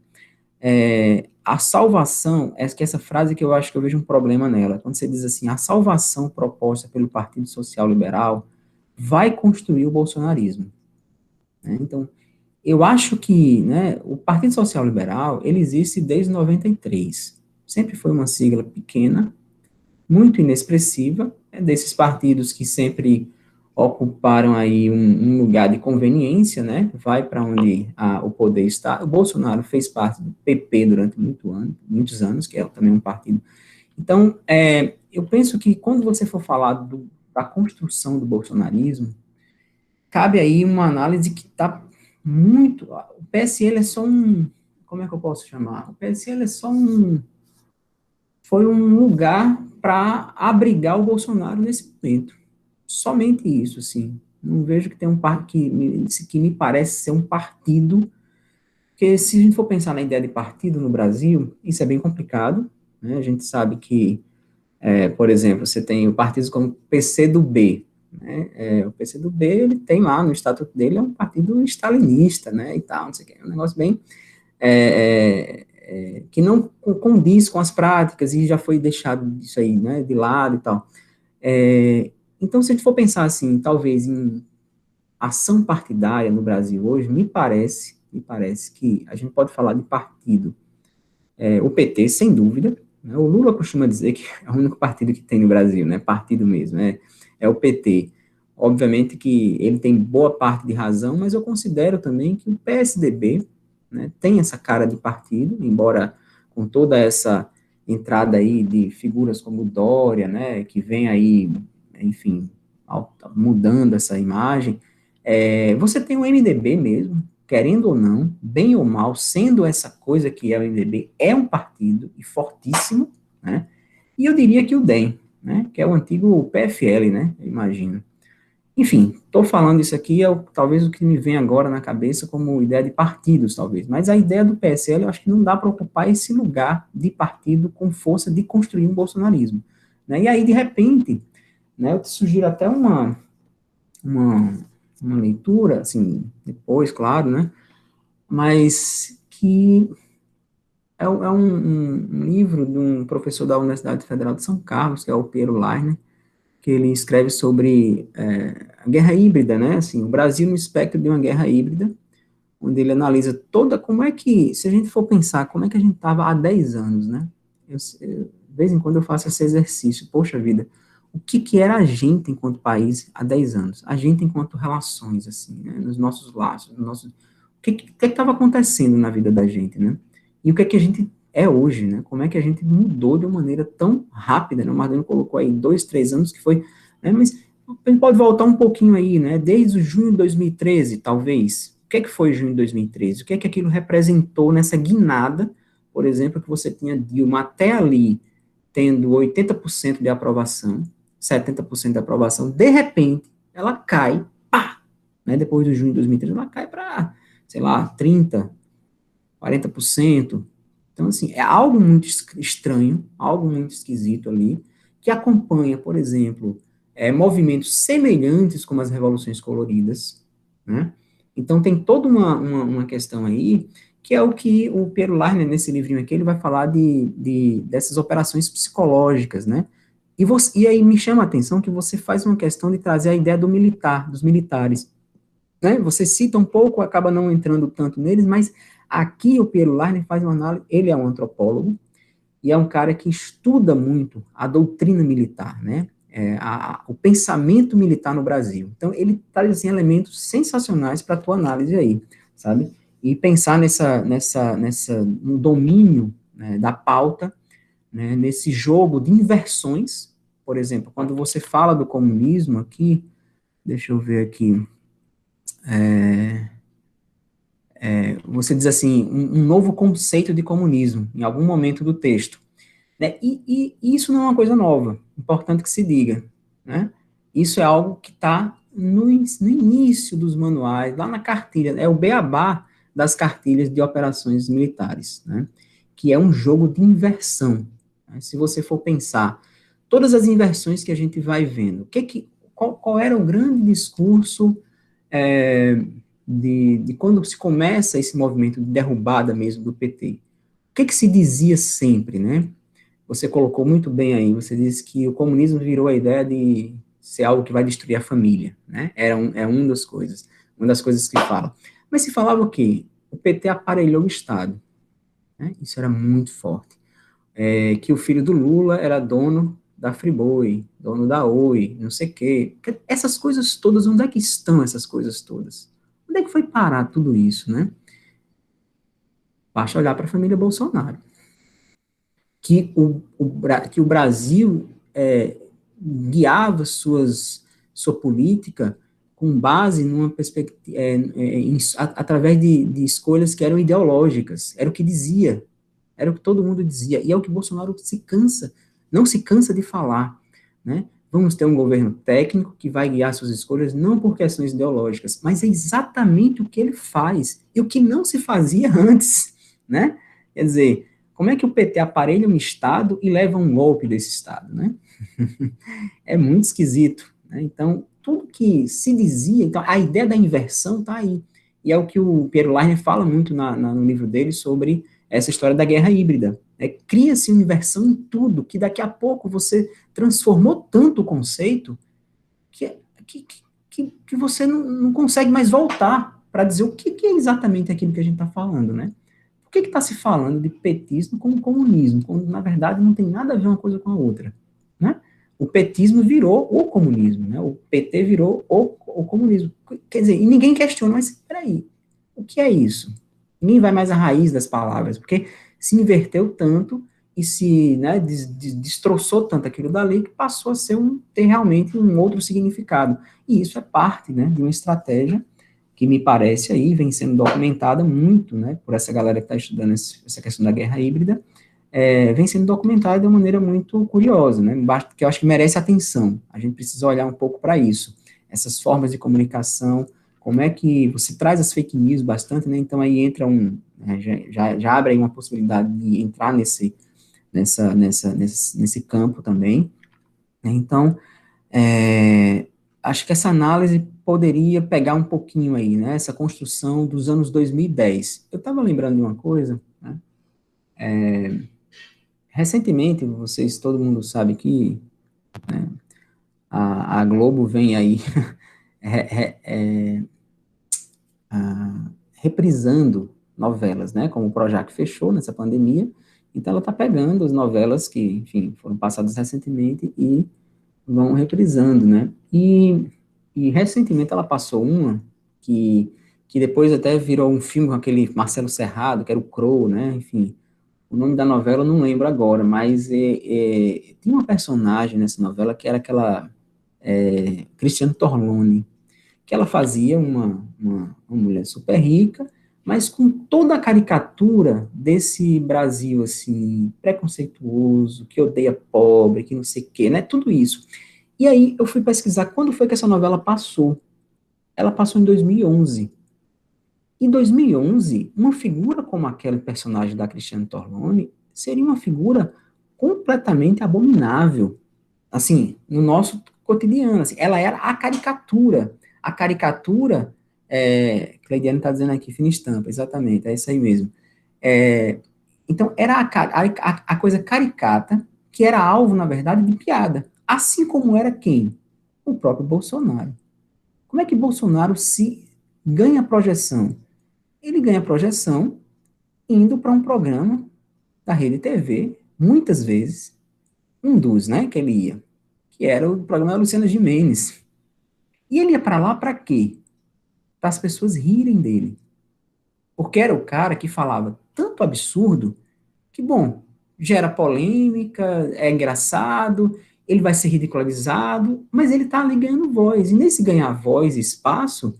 a salvação, que essa frase que eu acho que eu vejo um problema nela, quando você diz assim, a salvação proposta pelo Partido Social Liberal vai construir o bolsonarismo, né? Então, eu acho que, né, o Partido Social Liberal, ele existe desde 93, sempre foi uma sigla pequena, muito inexpressiva, desses partidos que sempre ocuparam aí um lugar de conveniência, né, vai para onde o poder está. O Bolsonaro fez parte do PP durante muitos anos, que é também um partido. Então, eu penso que quando você for falar da construção do bolsonarismo, cabe aí uma análise que está muito... O PSL é só um... Como é que eu posso chamar? O PSL é só foi um lugar para abrigar o Bolsonaro nesse momento. Somente isso, assim. Não vejo que tem um partido que me parece ser um partido, porque se a gente for pensar na ideia de partido no Brasil, isso é bem complicado, né? A gente sabe que, por exemplo, você tem o partido como PCdoB, né? O PCdoB, ele tem lá no estatuto dele, é um partido stalinista, né, e tal, não sei o que, é um negócio bem... que não condiz com as práticas e já foi deixado isso aí, né, de lado e tal. Então, se a gente for pensar assim, talvez em ação partidária no Brasil hoje, me parece que a gente pode falar de partido. O PT, sem dúvida, né, o Lula costuma dizer que é o único partido que tem no Brasil, né, partido mesmo, é o PT. Obviamente que ele tem boa parte de razão, mas eu considero também que o PSDB, né, tem essa cara de partido, embora com toda essa entrada aí de figuras como Dória, né, que vem aí, enfim, mudando essa imagem, você tem o MDB mesmo, querendo ou não, bem ou mal, sendo essa coisa que é o MDB, é um partido, e fortíssimo, né, e eu diria que o DEM, né, que é o antigo PFL, né, eu imagino. Enfim, estou falando isso aqui, talvez o que me vem agora na cabeça como ideia de partidos, talvez, mas a ideia do PSL, eu acho que não dá para ocupar esse lugar de partido com força de construir um bolsonarismo, né, e aí, de repente, né, eu te sugiro até uma leitura, assim, depois, claro, né, mas que é um livro de um professor da Universidade Federal de São Carlos, que é o Piero Leiner, que ele escreve sobre a guerra híbrida, né, assim, o Brasil no espectro de uma guerra híbrida, onde ele analisa como é que, se a gente for pensar, como é que a gente estava há 10 anos, né, de vez em quando eu faço esse exercício, poxa vida, o que era a gente enquanto país há 10 anos, a gente enquanto relações, assim, né, nos nossos laços, o que estava acontecendo na vida da gente, né, e o que é que a gente é hoje, né? Como é que a gente mudou de uma maneira tão rápida, né? O Mardano colocou aí 2, 3 anos que foi, né? Mas a gente pode voltar um pouquinho aí, né? Desde o junho de 2013, talvez. O que é que foi junho de 2013? O que é que aquilo representou nessa guinada, por exemplo, que você tinha Dilma até ali tendo 80% de aprovação, 70% de aprovação, de repente, ela cai, pá! Né? Depois do junho de 2013, ela cai para, sei lá, 30%, 40%. Então, assim, é algo muito estranho, algo muito esquisito ali, que acompanha, por exemplo, movimentos semelhantes como as revoluções coloridas, né? Então, tem toda uma questão aí, que é o que o Piero Leiner, nesse livrinho aqui, ele vai falar dessas operações psicológicas, né? E aí me chama a atenção que você faz uma questão de trazer a ideia dos militares, né? Você cita um pouco, acaba não entrando tanto neles, mas aqui o Piero Leiner faz uma análise, ele é um antropólogo, e é um cara que estuda muito a doutrina militar, né? o pensamento militar no Brasil. Então, ele traz, assim, elementos sensacionais para a tua análise aí, sabe? E pensar no domínio, né, da pauta, né, nesse jogo de inversões. Por exemplo, quando você fala do comunismo aqui, deixa eu ver aqui, você diz assim, um novo conceito de comunismo, em algum momento do texto, né? E isso não é uma coisa nova, importante que se diga, né? Isso é algo que está no início dos manuais, lá na cartilha, é o beabá das cartilhas de operações militares, né? Que é um jogo de inversão, né? Se você for pensar, todas as inversões que a gente vai vendo, qual era o grande discurso de quando se começa esse movimento de derrubada mesmo do PT? O que se dizia sempre, né? Você colocou muito bem aí, você disse que o comunismo virou a ideia de ser algo que vai destruir a família, né? É uma das coisas que fala. Mas se falava o quê? O PT aparelhou o Estado, né? Isso era muito forte. Que o filho do Lula era dono da Friboi, dono da Oi, não sei o quê. Essas coisas todas, onde é que estão essas coisas todas? Onde é que foi parar tudo isso, né? Basta olhar para a família Bolsonaro. Que o Brasil guiava sua política com base numa perspectiva, através de escolhas que eram ideológicas, era o que dizia, era o que todo mundo dizia, e é o que Bolsonaro não se cansa de falar, né? Vamos ter um governo técnico que vai guiar suas escolhas não por questões ideológicas, mas é exatamente o que ele faz, e o que não se fazia antes, né? Quer dizer, como é que o PT aparelha um Estado e leva um golpe desse Estado, né? É muito esquisito, né? Então, tudo que se dizia, então, a ideia da inversão está aí, e é o que o Piero Leiner fala muito no livro dele sobre essa história da guerra híbrida. Cria-se uma inversão em tudo, que daqui a pouco você transformou tanto o conceito que você não consegue mais voltar para dizer o que é exatamente aquilo que a gente está falando, né? Por que está se falando de petismo como comunismo, quando, na verdade, não tem nada a ver uma coisa com a outra, né? O petismo virou o comunismo, né? O PT virou o comunismo. Quer dizer, e ninguém questiona, mas peraí, o que é isso? Ninguém vai mais à raiz das palavras, porque se inverteu tanto e se, né, destroçou tanto aquilo dali que passou a ter realmente um outro significado. E isso é parte, né, de uma estratégia que me parece aí vem sendo documentada muito, né, por essa galera que está estudando essa questão da guerra híbrida, vem sendo documentada de uma maneira muito curiosa, né, que eu acho que merece atenção. A gente precisa olhar um pouco para isso. Essas formas de comunicação, como é que você traz as fake news bastante, né, então aí entra já abre aí uma possibilidade de entrar nesse campo também, né? Então, acho que essa análise poderia pegar um pouquinho aí, né, essa construção dos anos 2010. Eu estava lembrando de uma coisa, né, recentemente, todo mundo sabe que, né, a Globo vem aí reprisando novelas, né, como o Projac fechou nessa pandemia, então ela está pegando as novelas que, enfim, foram passadas recentemente e vão reprisando, né, e recentemente ela passou uma que depois até virou um filme com aquele Marcelo Serrado, que era o Crow, né, enfim, o nome da novela eu não lembro agora, mas tem uma personagem nessa novela que era aquela Cristiane Torlone, que ela fazia uma mulher super rica, mas com toda a caricatura desse Brasil, assim, preconceituoso, que odeia pobre, que não sei o quê, né, tudo isso. E aí eu fui pesquisar quando foi que essa novela passou. Ela passou em 2011. Em 2011, uma figura como aquele personagem da Cristiane Torlone seria uma figura completamente abominável, assim, no nosso cotidiano. Assim, ela era a caricatura. A caricatura, Cleidiane está dizendo aqui, fina estampa, exatamente, é isso aí mesmo. Então, era a coisa caricata, que era alvo, na verdade, de piada. Assim como era quem? O próprio Bolsonaro. Como é que Bolsonaro se ganha projeção? Ele ganha projeção indo para um programa da Rede TV, muitas vezes, um dos, né, que ele ia, que era o programa da Luciana Gimenez. E ele ia para lá para quê? Para as pessoas rirem dele. Porque era o cara que falava tanto absurdo que, bom, gera polêmica, é engraçado, ele vai ser ridicularizado, mas ele está ali ganhando voz. E nesse ganhar voz e espaço,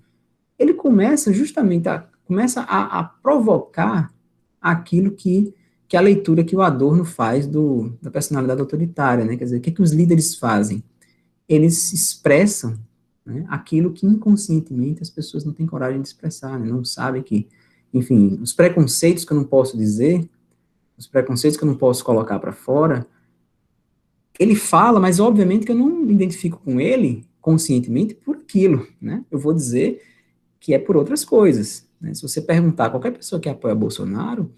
ele começa justamente a provocar aquilo que a leitura que o Adorno faz da personalidade autoritária, né? Quer dizer, o que os líderes fazem? Eles expressam, né, aquilo que inconscientemente as pessoas não têm coragem de expressar, né? Não sabem que, enfim, os preconceitos que eu não posso dizer, os preconceitos que eu não posso colocar para fora, ele fala, mas obviamente que eu não me identifico com ele conscientemente por aquilo, né? Eu vou dizer que é por outras coisas, né? Se você perguntar a qualquer pessoa que apoia Bolsonaro,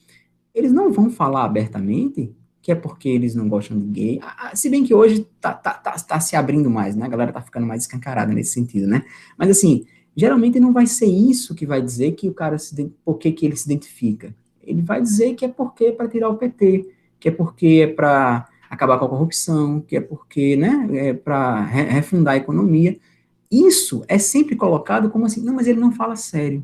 eles não vão falar abertamente que é porque eles não gostam de gay, se bem que hoje tá se abrindo mais, né? A galera tá ficando mais escancarada nesse sentido, né? Mas assim, geralmente não vai ser isso que vai dizer que o cara por que ele se identifica. Ele vai dizer que é porque é para tirar o PT, que é porque é para acabar com a corrupção, que é porque, né, é para refundar a economia. Isso é sempre colocado como assim, não, mas ele não fala sério.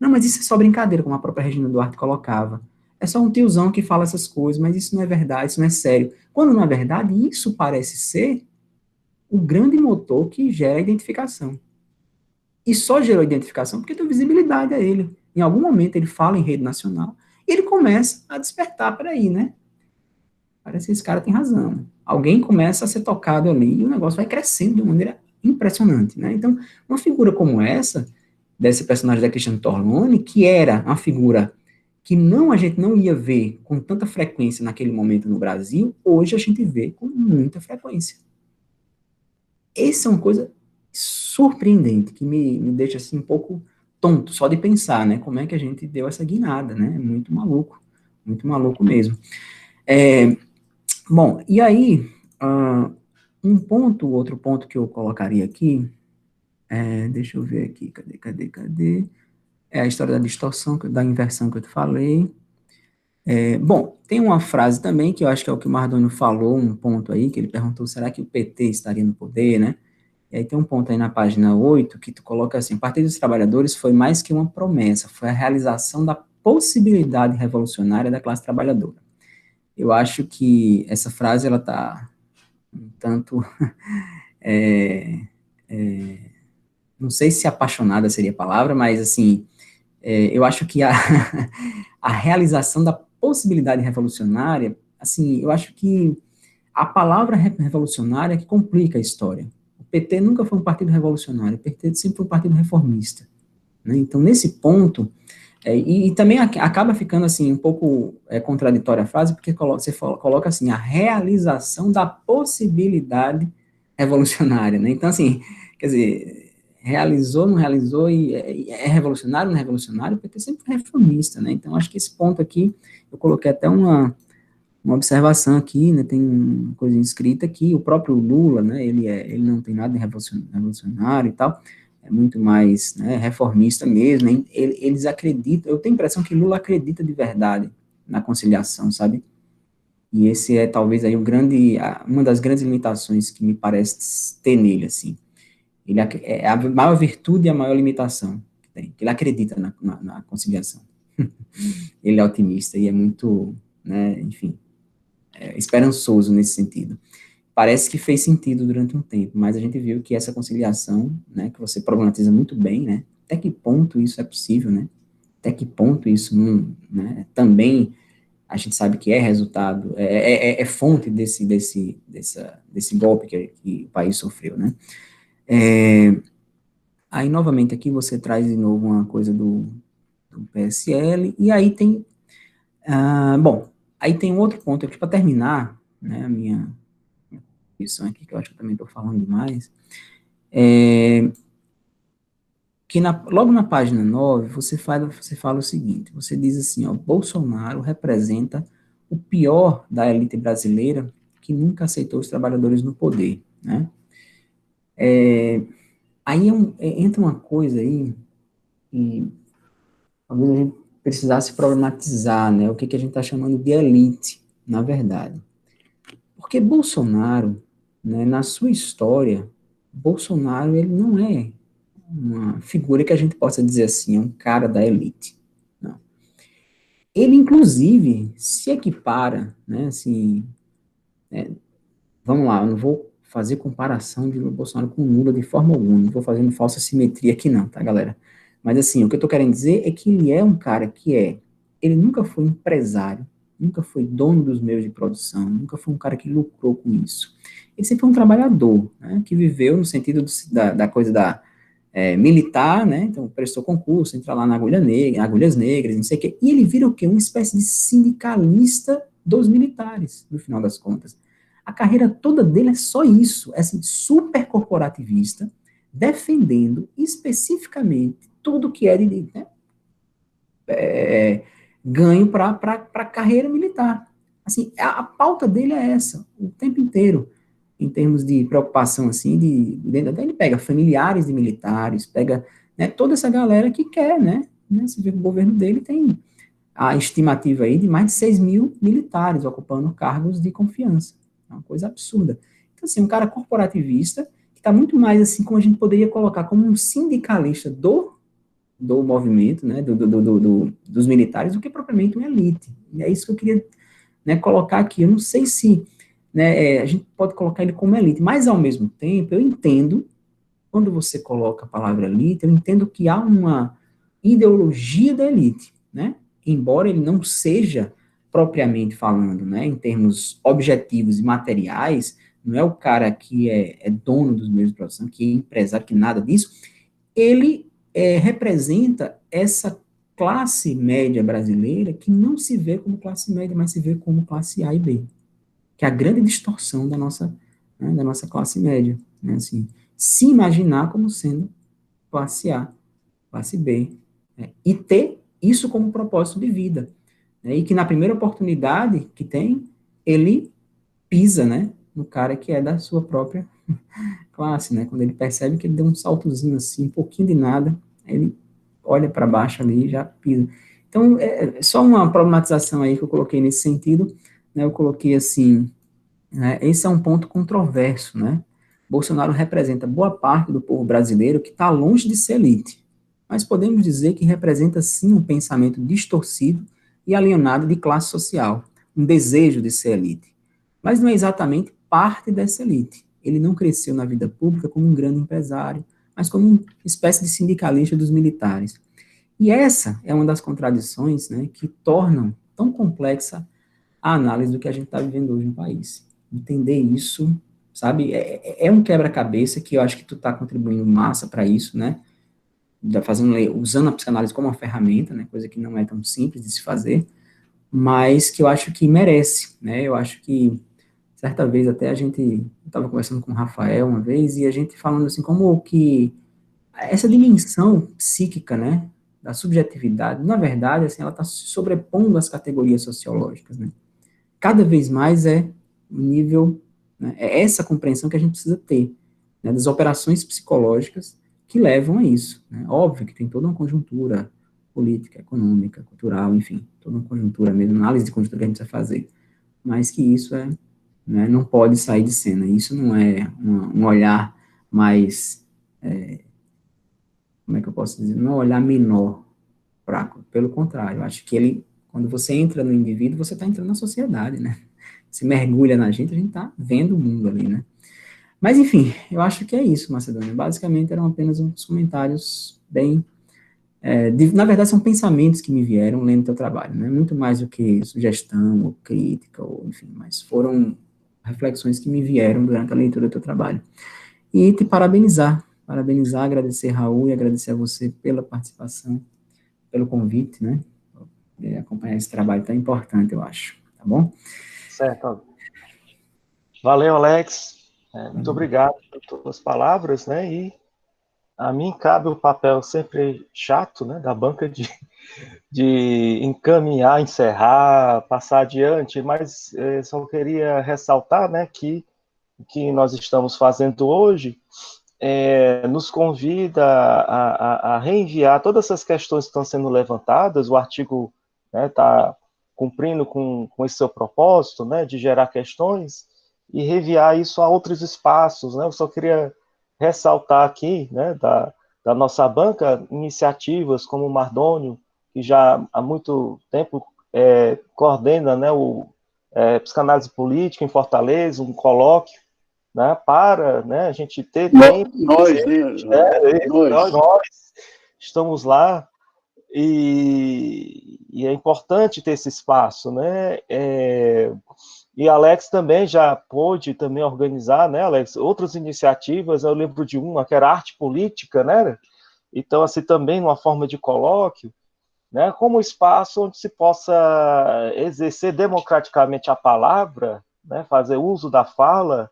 Não, mas isso é só brincadeira, como a própria Regina Duarte colocava. É só um tiozão que fala essas coisas, mas isso não é verdade, isso não é sério. Quando não é verdade, isso parece ser o grande motor que gera a identificação. E só gerou identificação porque deu visibilidade a ele. Em algum momento ele fala em rede nacional e ele começa a despertar, peraí, né? Parece que esse cara tem razão. Alguém começa a ser tocado ali e o negócio vai crescendo de uma maneira impressionante, né? Então, uma figura como essa, desse personagem da Cristiane Torlone, que era uma figura que a gente não ia ver com tanta frequência naquele momento no Brasil, hoje a gente vê com muita frequência. Essa é uma coisa surpreendente, que me deixa assim um pouco tonto, só de pensar, né? Como é que a gente deu essa guinada, né? Muito maluco mesmo. Bom, e aí, outro ponto que eu colocaria aqui, deixa eu ver aqui, cadê? É a história da distorção, da inversão que eu te falei. Bom, tem uma frase também, que eu acho que é o que o Mardônio falou, um ponto aí, que ele perguntou, será que o PT estaria no poder, né? E aí tem um ponto aí na página 8, que tu coloca assim, o Partido dos Trabalhadores foi mais que uma promessa, foi a realização da possibilidade revolucionária da classe trabalhadora. Eu acho que essa frase, ela está um tanto, não sei se apaixonada seria a palavra, mas assim, eu acho que a realização da possibilidade revolucionária, assim, eu acho que a palavra revolucionária é que complica a história. O PT nunca foi um partido revolucionário, o PT sempre foi um partido reformista, né? Então, nesse ponto, e também acaba ficando, assim, um pouco contraditória a frase, porque você coloca, assim, a realização da possibilidade revolucionária, né? Então, assim, quer dizer, realizou, não realizou, e é revolucionário, não é revolucionário, porque sempre foi reformista, né? Então, acho que esse ponto aqui, eu coloquei até uma observação aqui, né, tem uma coisa escrita aqui, o próprio Lula, né, ele não tem nada de revolucionário e tal, é muito mais, né, reformista mesmo, né, eles acreditam, eu tenho a impressão que Lula acredita de verdade na conciliação, sabe? E esse é talvez aí uma das grandes limitações que me parece ter nele, assim. Ele é a maior virtude e a maior limitação que tem, que ele acredita na conciliação. Ele é otimista e é muito, né, enfim, esperançoso nesse sentido. Parece que fez sentido durante um tempo, mas a gente viu que essa conciliação, né, que você problematiza muito bem, né, até que ponto isso é possível, né, até que ponto isso não, né, também a gente sabe que é resultado, é fonte desse golpe que o país sofreu, né. Aí, novamente, aqui você traz de novo uma coisa do PSL, e aí tem, bom, aí tem um outro ponto aqui para terminar, né, a minha isso aqui, que eu acho que eu também estou falando demais, que logo na página 9, você fala o seguinte, você diz assim, ó, Bolsonaro representa o pior da elite brasileira que nunca aceitou os trabalhadores no poder, né? Aí entra uma coisa aí, e talvez a gente precisasse problematizar, né, o que a gente está chamando de elite, na verdade. Porque Bolsonaro, né, na sua história, Bolsonaro, ele não é uma figura que a gente possa dizer assim, é um cara da elite. Não. Ele, inclusive, se equipara, né, assim, vamos lá, eu não vou fazer comparação de Bolsonaro com Lula de forma alguma, não vou fazendo falsa simetria aqui não, tá, galera? Mas assim, o que eu tô querendo dizer é que ele é um cara ele nunca foi empresário, nunca foi dono dos meios de produção, nunca foi um cara que lucrou com isso. Ele sempre foi um trabalhador, né, que viveu no sentido da coisa militar, né, então prestou concurso, entra lá na Agulhas Negras, não sei o quê, e ele vira o quê? Uma espécie de sindicalista dos militares, no final das contas. A carreira toda dele é só isso, é assim, super corporativista, defendendo especificamente tudo que é de ganho para a carreira militar. Assim, a pauta dele é essa, o tempo inteiro, em termos de preocupação, assim, ele pega familiares de militares, pega, né, toda essa galera que quer, né, você vê que o governo dele tem a estimativa aí de mais de 6 mil militares ocupando cargos de confiança. É uma coisa absurda. Então, assim, um cara corporativista, que está muito mais, assim, como a gente poderia colocar como um sindicalista do movimento, né, dos militares, do que propriamente uma elite. E é isso que eu queria, né, colocar aqui. Eu não sei se, né, a gente pode colocar ele como elite, mas, ao mesmo tempo, eu entendo, quando você coloca a palavra elite, eu entendo que há uma ideologia da elite, né, embora ele não seja propriamente falando, né, em termos objetivos e materiais, não é o cara que é dono dos meios de produção, que é empresário, que nada disso, ele representa essa classe média brasileira que não se vê como classe média, mas se vê como classe A e B, que é a grande distorção da nossa, né, da nossa classe média, né, assim, se imaginar como sendo classe A, classe B, né, e ter isso como propósito de vida, né, e que na primeira oportunidade que tem, ele pisa, né, no cara que é da sua própria classe, né, quando ele percebe que ele deu um saltozinho assim, um pouquinho de nada, ele olha para baixo ali e já pisa. Então, é só uma problematização aí que eu coloquei nesse sentido, né, eu coloquei assim, né, esse é um ponto controverso, né, Bolsonaro representa boa parte do povo brasileiro que está longe de ser elite, mas podemos dizer que representa sim um pensamento distorcido e alienado de classe social, um desejo de ser elite, mas não é exatamente parte dessa elite. Ele não cresceu na vida pública como um grande empresário, mas como uma espécie de sindicalista dos militares. E essa é uma das contradições, né, que tornam tão complexa a análise do que a gente está vivendo hoje no país. Entender isso, sabe, é um quebra-cabeça que eu acho que tu está contribuindo massa para isso, né, usando a psicanálise como uma ferramenta, né, coisa que não é tão simples de se fazer, mas que eu acho que merece, né, eu acho que certa vez até eu estava conversando com o Rafael uma vez, e a gente falando assim, como que essa dimensão psíquica, né, da subjetividade, na verdade, assim, ela está se sobrepondo às categorias sociológicas, né. Cada vez mais é um nível, né, é essa compreensão que a gente precisa ter, né, das operações psicológicas que levam a isso, né. Óbvio que tem toda uma conjuntura política, econômica, cultural, enfim, toda uma conjuntura mesmo, análise de conjuntura que a gente precisa fazer, mas que isso né, não pode sair de cena. Isso não é um olhar mais, como é que eu posso dizer, não é um olhar menor, fraco, pelo contrário, eu acho que quando você entra no indivíduo, você está entrando na sociedade, né, se mergulha na gente, a gente está vendo o mundo ali, né. Mas, enfim, eu acho que é isso, Macedônia, basicamente eram apenas uns comentários bem, na verdade são pensamentos que me vieram lendo teu trabalho, né, muito mais do que sugestão, ou crítica, ou enfim, mas foram reflexões que me vieram durante a leitura do teu trabalho. E te parabenizar, agradecer, Raul, e agradecer a você pela participação, pelo convite, né, acompanhar esse trabalho tão importante, eu acho, tá bom? Certo. Valeu, Alex. Muito obrigado por todas as palavras, né, e a mim cabe o papel sempre chato, né, da banca de encaminhar, encerrar, passar adiante, mas só queria ressaltar, né, que o que nós estamos fazendo hoje nos convida a reenviar todas essas questões que estão sendo levantadas. O artigo está cumprindo com esse seu propósito, né, de gerar questões, e reviar isso a outros espaços, né? Eu só queria ressaltar aqui, né, da nossa banca, iniciativas como o Mardônio, que já há muito tempo coordena, né, o Psicanálise Política em Fortaleza, um colóquio, né, para, né, a gente ter tempo. Nós estamos lá, e é importante ter esse espaço, né? E Alex também já pôde também organizar, né, Alex, outras iniciativas. Eu lembro de uma que era arte política, né? Então, assim, também uma forma de colóquio, né, como espaço onde se possa exercer democraticamente a palavra, né, fazer uso da fala,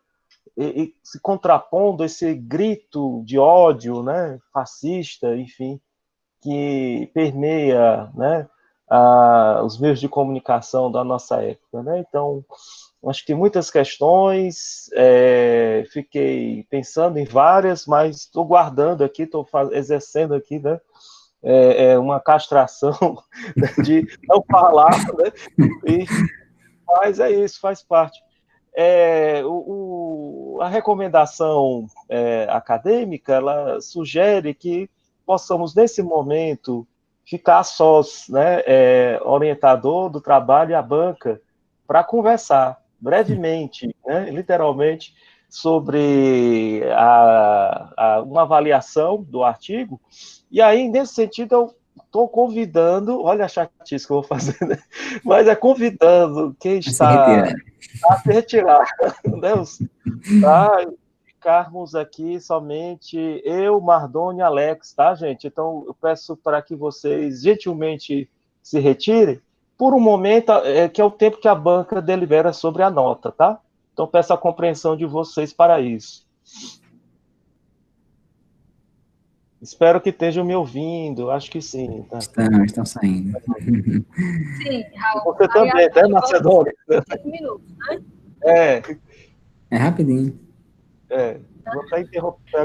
e se contrapondo a esse grito de ódio, né, fascista, enfim, que permeia, né, os meios de comunicação da nossa época, né? Então, acho que tem muitas questões, fiquei pensando em várias, mas estou guardando aqui, estou exercendo aqui, né, uma castração, né, de não falar, né? Mas é isso, faz parte. A recomendação acadêmica, ela sugere que possamos, nesse momento, ficar sós, né, orientador do trabalho e a banca, para conversar brevemente, né, literalmente, sobre uma avaliação do artigo. E aí, nesse sentido, eu estou convidando, olha a chatice que eu vou fazer, né? Mas convidando quem está a se retirar, né? Para ficarmos aqui somente eu, Mardônio e Alex, tá, gente? Então, eu peço para que vocês gentilmente se retirem por um momento, que é o tempo que a banca delibera sobre a nota, tá? Então, peço a compreensão de vocês para isso. Espero que estejam me ouvindo, acho que sim. Tá? Estão saindo. Sim, Raul. Você também, né, Macedônia? 5 minutos, né? É rapidinho. Vou até interromper